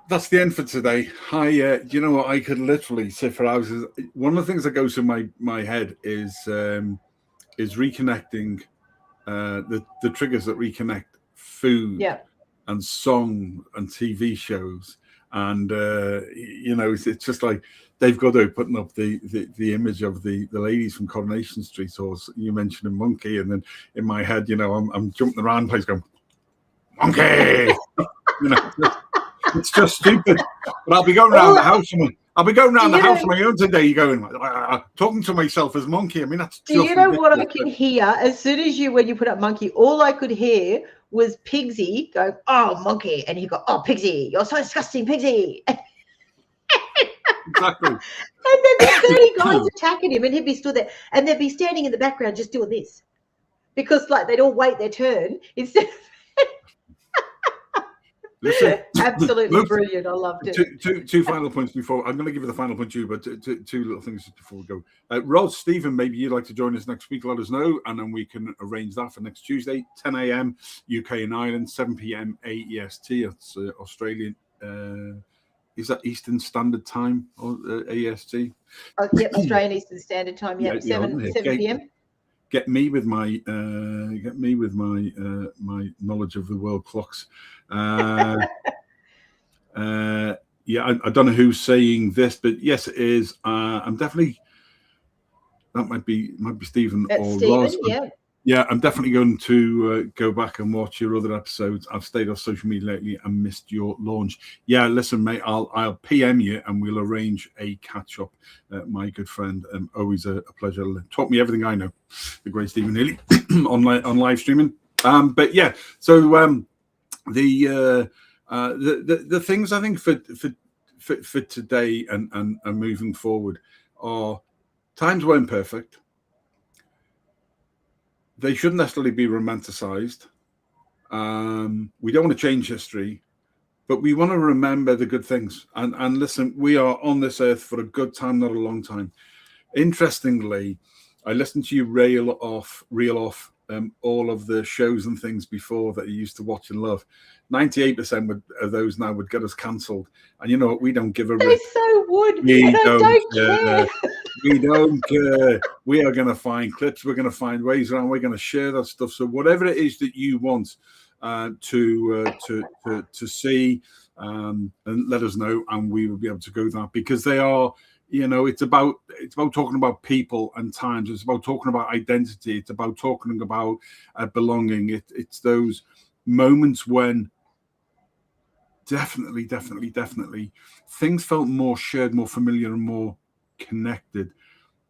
That's the end for today. You know what? I could literally sit for hours. One of the things that goes through my head is reconnecting the triggers that reconnect food and song and TV shows. And it's just like Dave Godot putting up the image of the ladies from Coronation Street, or you mentioned a monkey, and then in my head, I'm jumping around the place going, monkey. It's just stupid. But I'll be going around the house. I'll be going around the house on my own today, going talking to myself as monkey. I mean, that's. Do you know what I can hear as soon as when you put up monkey? All I could hear was Pigsy go, "Oh, monkey," and you go, "Oh, Pigsy, you're so disgusting, Pigsy." Exactly. And then there's 30 guys attacking him, and he'd be stood there, and they'd be standing in the background just doing this, because they'd all wait their turn instead of. Listen, absolutely brilliant. I loved it. Two final points before I'm going to give you the final point to you, but two little things before we go. Rod, Stephen, maybe you'd like to join us next week. Let us know, and then we can arrange that for next Tuesday, 10 a.m. UK and Ireland, 7 p.m. AEST. That's Australian. Is that Eastern Standard Time or AEST? Yep, Australian Eastern Standard Time. Yep, 7 p.m. Get me with my my knowledge of the world clocks. I don't know who's saying this, but yes, it is. I'm definitely. That might be Stephen or Ross. Yeah, I'm definitely going to go back and watch your other episodes. I've stayed off social media lately and missed your launch. Yeah, listen, mate, I'll PM you and we'll arrange a catch up. My good friend, always a pleasure. Taught me everything I know. The great Stephen Healy on live streaming. But yeah, so the things I think for today and moving forward are times weren't perfect. They shouldn't necessarily be romanticized. We don't want to change history, but we want to remember the good things. And listen, we are on this earth for a good time, not a long time. Interestingly, I listened to you reel off all of the shows and things before that you used to watch and love. 98% of those now would get us cancelled. And you know what? We don't give a rip. They so would. We don't care. We don't care. We are going to find clips. We're going to find ways around. We're going to share that stuff. So whatever it is that you want to see, and let us know, and we will be able to go that, because they are. It's about talking about people and times. It's about talking about identity. It's about talking about belonging. It's those moments when definitely things felt more shared, more familiar, and more connected.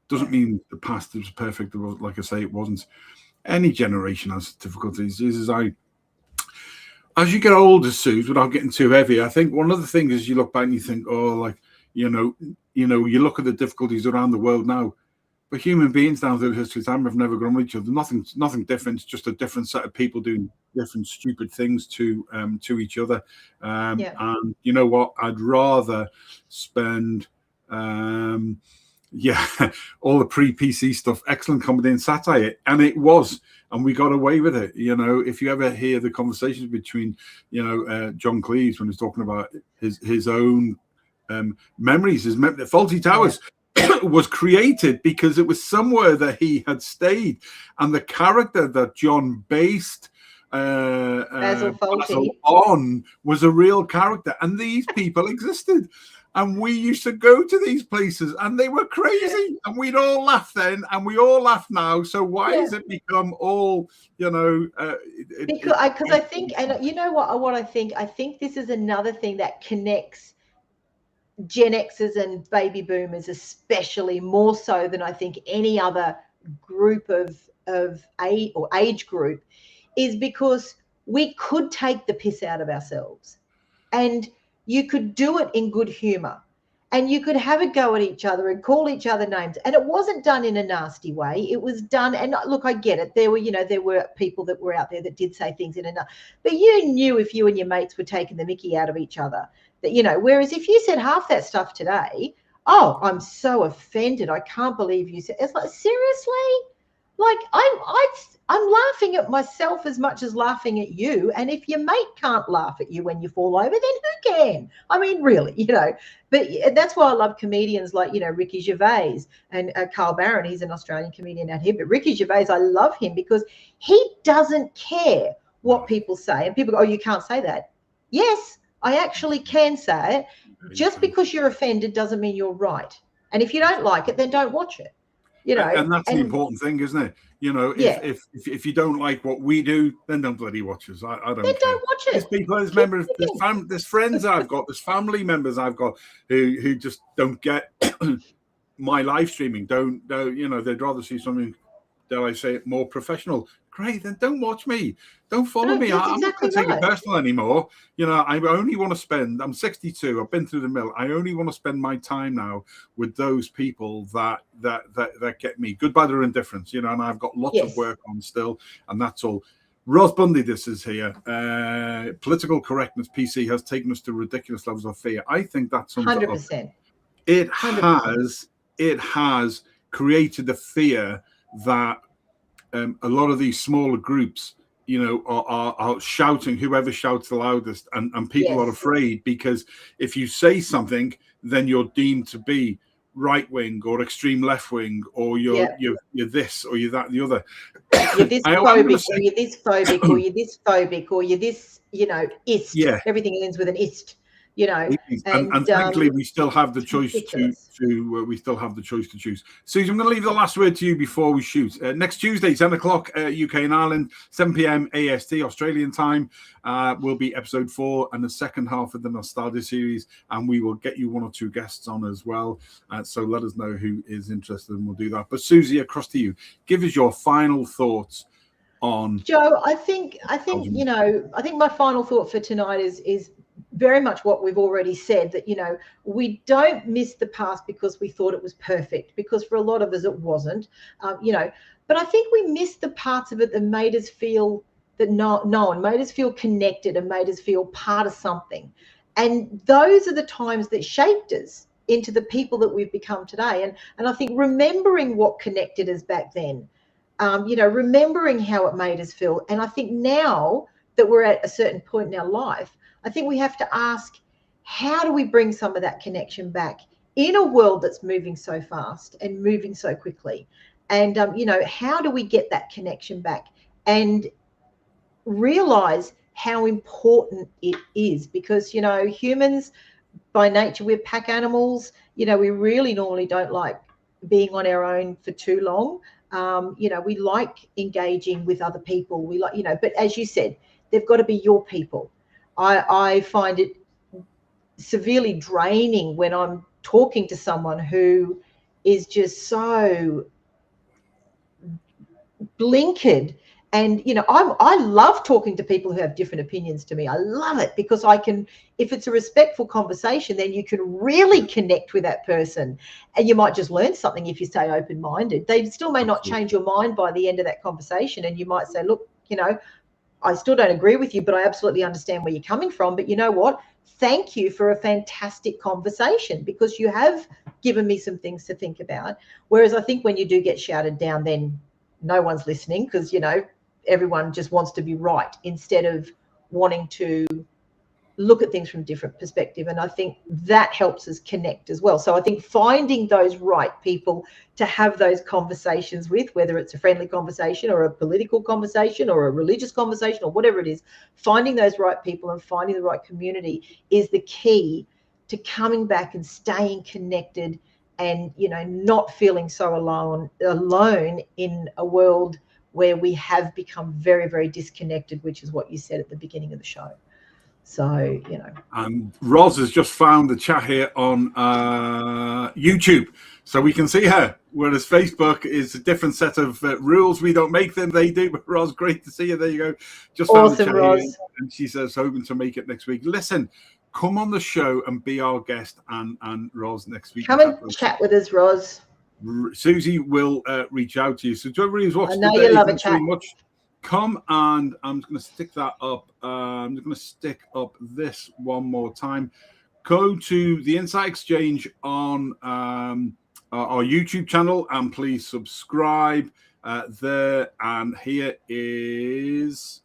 Doesn't mean the past was perfect. Like I say, it wasn't. Any generation has difficulties. As you get older, Suze, without getting too heavy, I think one of the things is you look back and you think, you look at the difficulties around the world now, but human beings down through history time have never grown with each other. Nothing different. It's just a different set of people doing different stupid things to each other. And you know what? I'd rather spend all the pre-PC stuff, excellent comedy and satire, and it was, and we got away with it. If you ever hear the conversations between John Cleese when he's talking about his own memories, the Faulty Towers. was created because it was somewhere that he had stayed, and the character that John based Basil Basil Fawlty. on was a real character, and these people existed. And we used to go to these places, and they were crazy, and we'd all laugh then, and we all laugh now. So why has it become all, Because I think, and you know what I think? I think this is another thing that connects Gen Xers and baby boomers, especially more so than I think any other group of age group, is because we could take the piss out of ourselves, and you could do it in good humor, and you could have a go at each other and call each other names, and it wasn't done in a nasty way. It was done, and look, I get it, there were people that were out there that did say things but you knew if you and your mates were taking the mickey out of each other, that whereas if you said half that stuff today, oh, I'm so offended, I can't believe you said. It's like, seriously? Like, I'm laughing at myself as much as laughing at you. And if your mate can't laugh at you when you fall over, then who can? I mean, really, But that's why I love comedians like, Ricky Gervais and Carl Barron. He's an Australian comedian out here. But Ricky Gervais, I love him because he doesn't care what people say. And people go, oh, you can't say that. Yes, I actually can say it. Just because you're offended doesn't mean you're right. And if you don't like it, then don't watch it. And that's the important thing, isn't it? If you don't like what we do, then don't bloody watch us. I don't care. Don't watch it. There's people, there's members, there's friends I've got, there's family members I've got who just don't get my live streaming. They'd rather see something, dare I say it, more professional. Great, then don't watch me. Don't follow me. I'm not going to take it personal anymore. I only want to spend, I'm 62, I've been through the mill. I only want to spend my time now with those people that get me, good, bad, or indifference, and I've got lots of work on still, and that's all. Ross Bundy, this is here. Political correctness, PC, has taken us to ridiculous levels of fear. I think that's 100%. It has created the fear that a lot of these smaller groups, are shouting, whoever shouts the loudest, and people are afraid, because if you say something, then you're deemed to be right wing or extreme left wing, or you're this or you're that, the other. You're this phobic, or you're this phobic, or you're this phobic, or you're this, ist. Yeah. Everything ends with an ist. And thankfully we still have the choice we still have the choice to choose. Suzi, I'm going to leave the last word to you before we shoot. Next Tuesday, 10 o'clock UK and Ireland, 7 p.m. AEST Australian time, will be episode 4 and the second half of the Nostalgia series, and we will get you one or two guests on as well. So let us know who is interested, and we'll do that. But Suzi, across to you. Give us your final thoughts on Joe. I think my final thought for tonight is very much what we've already said, that we don't miss the past because we thought it was perfect, because for a lot of us it wasn't, but I think we missed the parts of it that made us feel that known, made us feel connected, and made us feel part of something. And those are the times that shaped us into the people that we've become today. And I think remembering what connected us back then, remembering how it made us feel. And I think now that we're at a certain point in our life, I think we have to ask, how do we bring some of that connection back in a world that's moving so fast and moving so quickly? And, how do we get that connection back and realize how important it is? Because, humans by nature, we're pack animals. We really normally don't like being on our own for too long. We like engaging with other people. We like, but as you said, they've got to be your people. I find it severely draining when I'm talking to someone who is just so blinkered. And, I love talking to people who have different opinions to me. I love it because if it's a respectful conversation, then you can really connect with that person. And you might just learn something if you stay open-minded. They still may not change your mind by the end of that conversation. And you might say, look, I still don't agree with you, but I absolutely understand where you're coming from. But you know what? Thank you for a fantastic conversation, because you have given me some things to think about. Whereas I think when you do get shouted down, then no one's listening, because, everyone just wants to be right instead of wanting to look at things from a different perspective. And I think that helps us connect as well. So I think finding those right people to have those conversations with, whether it's a friendly conversation or a political conversation or a religious conversation or whatever it is, finding those right people and finding the right community is the key to coming back and staying connected and, you know, not feeling so alone in a world where we have become very, very disconnected, which is what you said at the beginning of the show. So, you know. And Roz has just found the chat here on YouTube, so we can see her. Whereas Facebook is a different set of rules. We don't make them; they do. But Roz, great to see you. There you go. Just found the chat Roz. here, and she says hoping to make it next week. Listen, come on the show and be our guest, and Roz next week. Come and chat with us, Roz. Suzi will reach out to you. So to everybody who's watching I know today, you love a thanks chat. very much. Come, and I'm just going to stick that up. I'm just going to stick up this one more time. Go to the Insight Exchange on our YouTube channel, and please subscribe there. And here is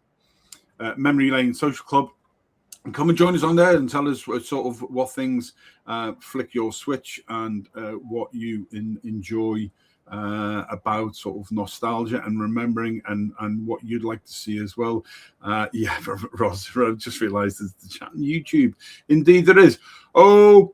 Memory Lane Social Club. And come and join us on there and tell us sort of what things flick your switch and what you enjoy about sort of nostalgia and remembering, and what you'd like to see as well. Yeah, Ross, I just realized there's the chat on YouTube. Indeed there is. Oh,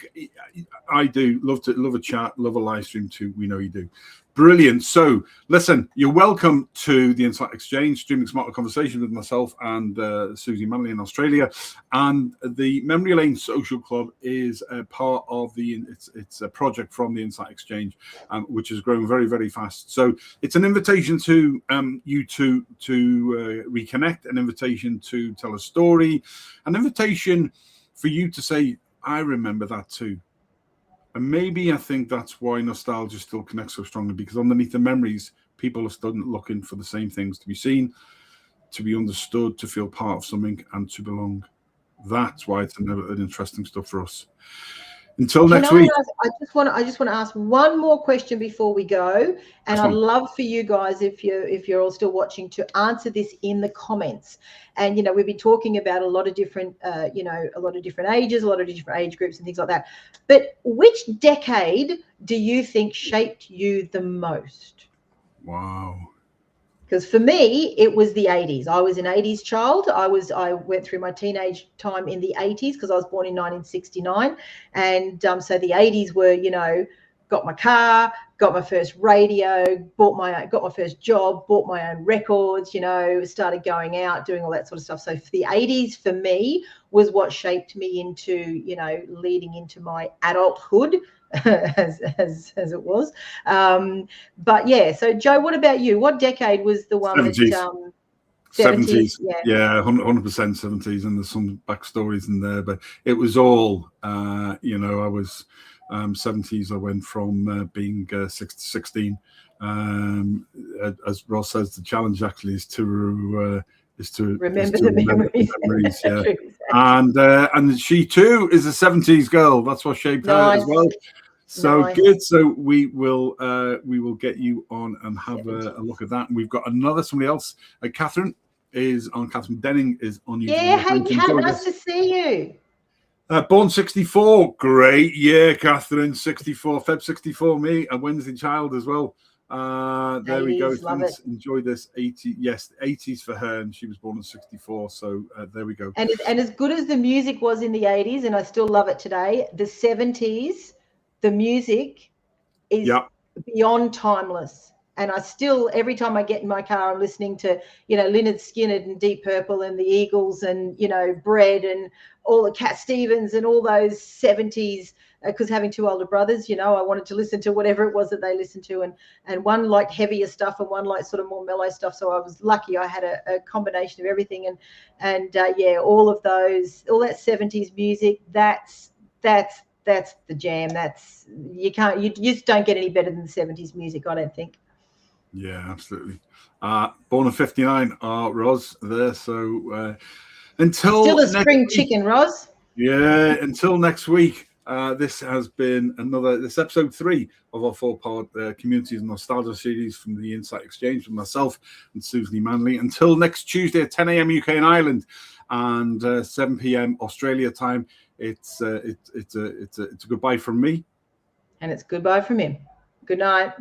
I do love a chat, love a live stream too. We know you do. Brilliant. So listen, you're welcome to the Insight Exchange, streaming smarter conversation with myself and Suzi Manley in Australia. And the Memory Lane Social Club is a part of it's a project from the Insight Exchange, which has grown very, very fast. So it's an invitation to you to reconnect, an invitation to tell a story, an invitation for you to say, I remember that too. And maybe I think that's why nostalgia still connects so strongly, because underneath the memories, people are still looking for the same things: to be seen, to be understood, to feel part of something, and to belong. That's why it's an interesting stuff for us. Until next week. I just want to ask one more question before we go, and I'd love for you guys, if you're all still watching, to answer this in the comments. And you know, we've been talking about a lot of different a lot of different ages, a lot of different age groups and things like that. But which decade do you think shaped you the most? Wow. Because for me, it was the 80s. I was an 80s child. I went through my teenage time in the 80s because I was born in 1969. And so the 80s were, you know, got my car, got my first radio, got my first job, bought my own records, you know, started going out, doing all that sort of stuff. So for the 80s for me was what shaped me into, you know, leading into my adulthood. as it was, but yeah. So Joe, what about you? What decade was the one 70s. that 70s? Yeah, 100% 70s, and there's some backstories in there, but it was all you know, I was 70s. I went from being 6 to 16. As Ross says, the challenge actually is to remember the memories. Yeah. And she too is a 70s girl. That's what shaped her as well. So good. So we will get you on and have a look at that. And we've got somebody else. Catherine Denning is on YouTube. Yeah, hey Kat, nice to see you. Born 64, great. Yeah, Catherine, 64, Feb 64, me, a Wednesday child as well. There 80s, we go. Thanks. Enjoy this. 80s for her, and she was born in 64. So there we go. And as good as the music was in the 80s, and I still love it today, the 70s, the music is beyond timeless. And I still, every time I get in my car, I'm listening to, you know, Lynyrd Skynyrd and Deep Purple and the Eagles and, you know, Bread and all the Cat Stevens and all those 70s, because having two older brothers, you know, I wanted to listen to whatever it was that they listened to, and one liked heavier stuff and one liked sort of more mellow stuff. So I was lucky I had a combination of everything, and all of those, all that 70s music, that's the jam. You just don't get any better than the 70s music, I don't think. Yeah, absolutely. Born in 59, Roz there. So until still a spring chicken, Roz. Yeah, until next week. This has been this episode 3 of our 4-part Communities and Nostalgia series from the Insight Exchange with myself and Suzi Manley. Until next Tuesday at 10 a.m. UK and Ireland. and 7 p.m. Australia time. It's a goodbye from me. And it's goodbye from him. Good night.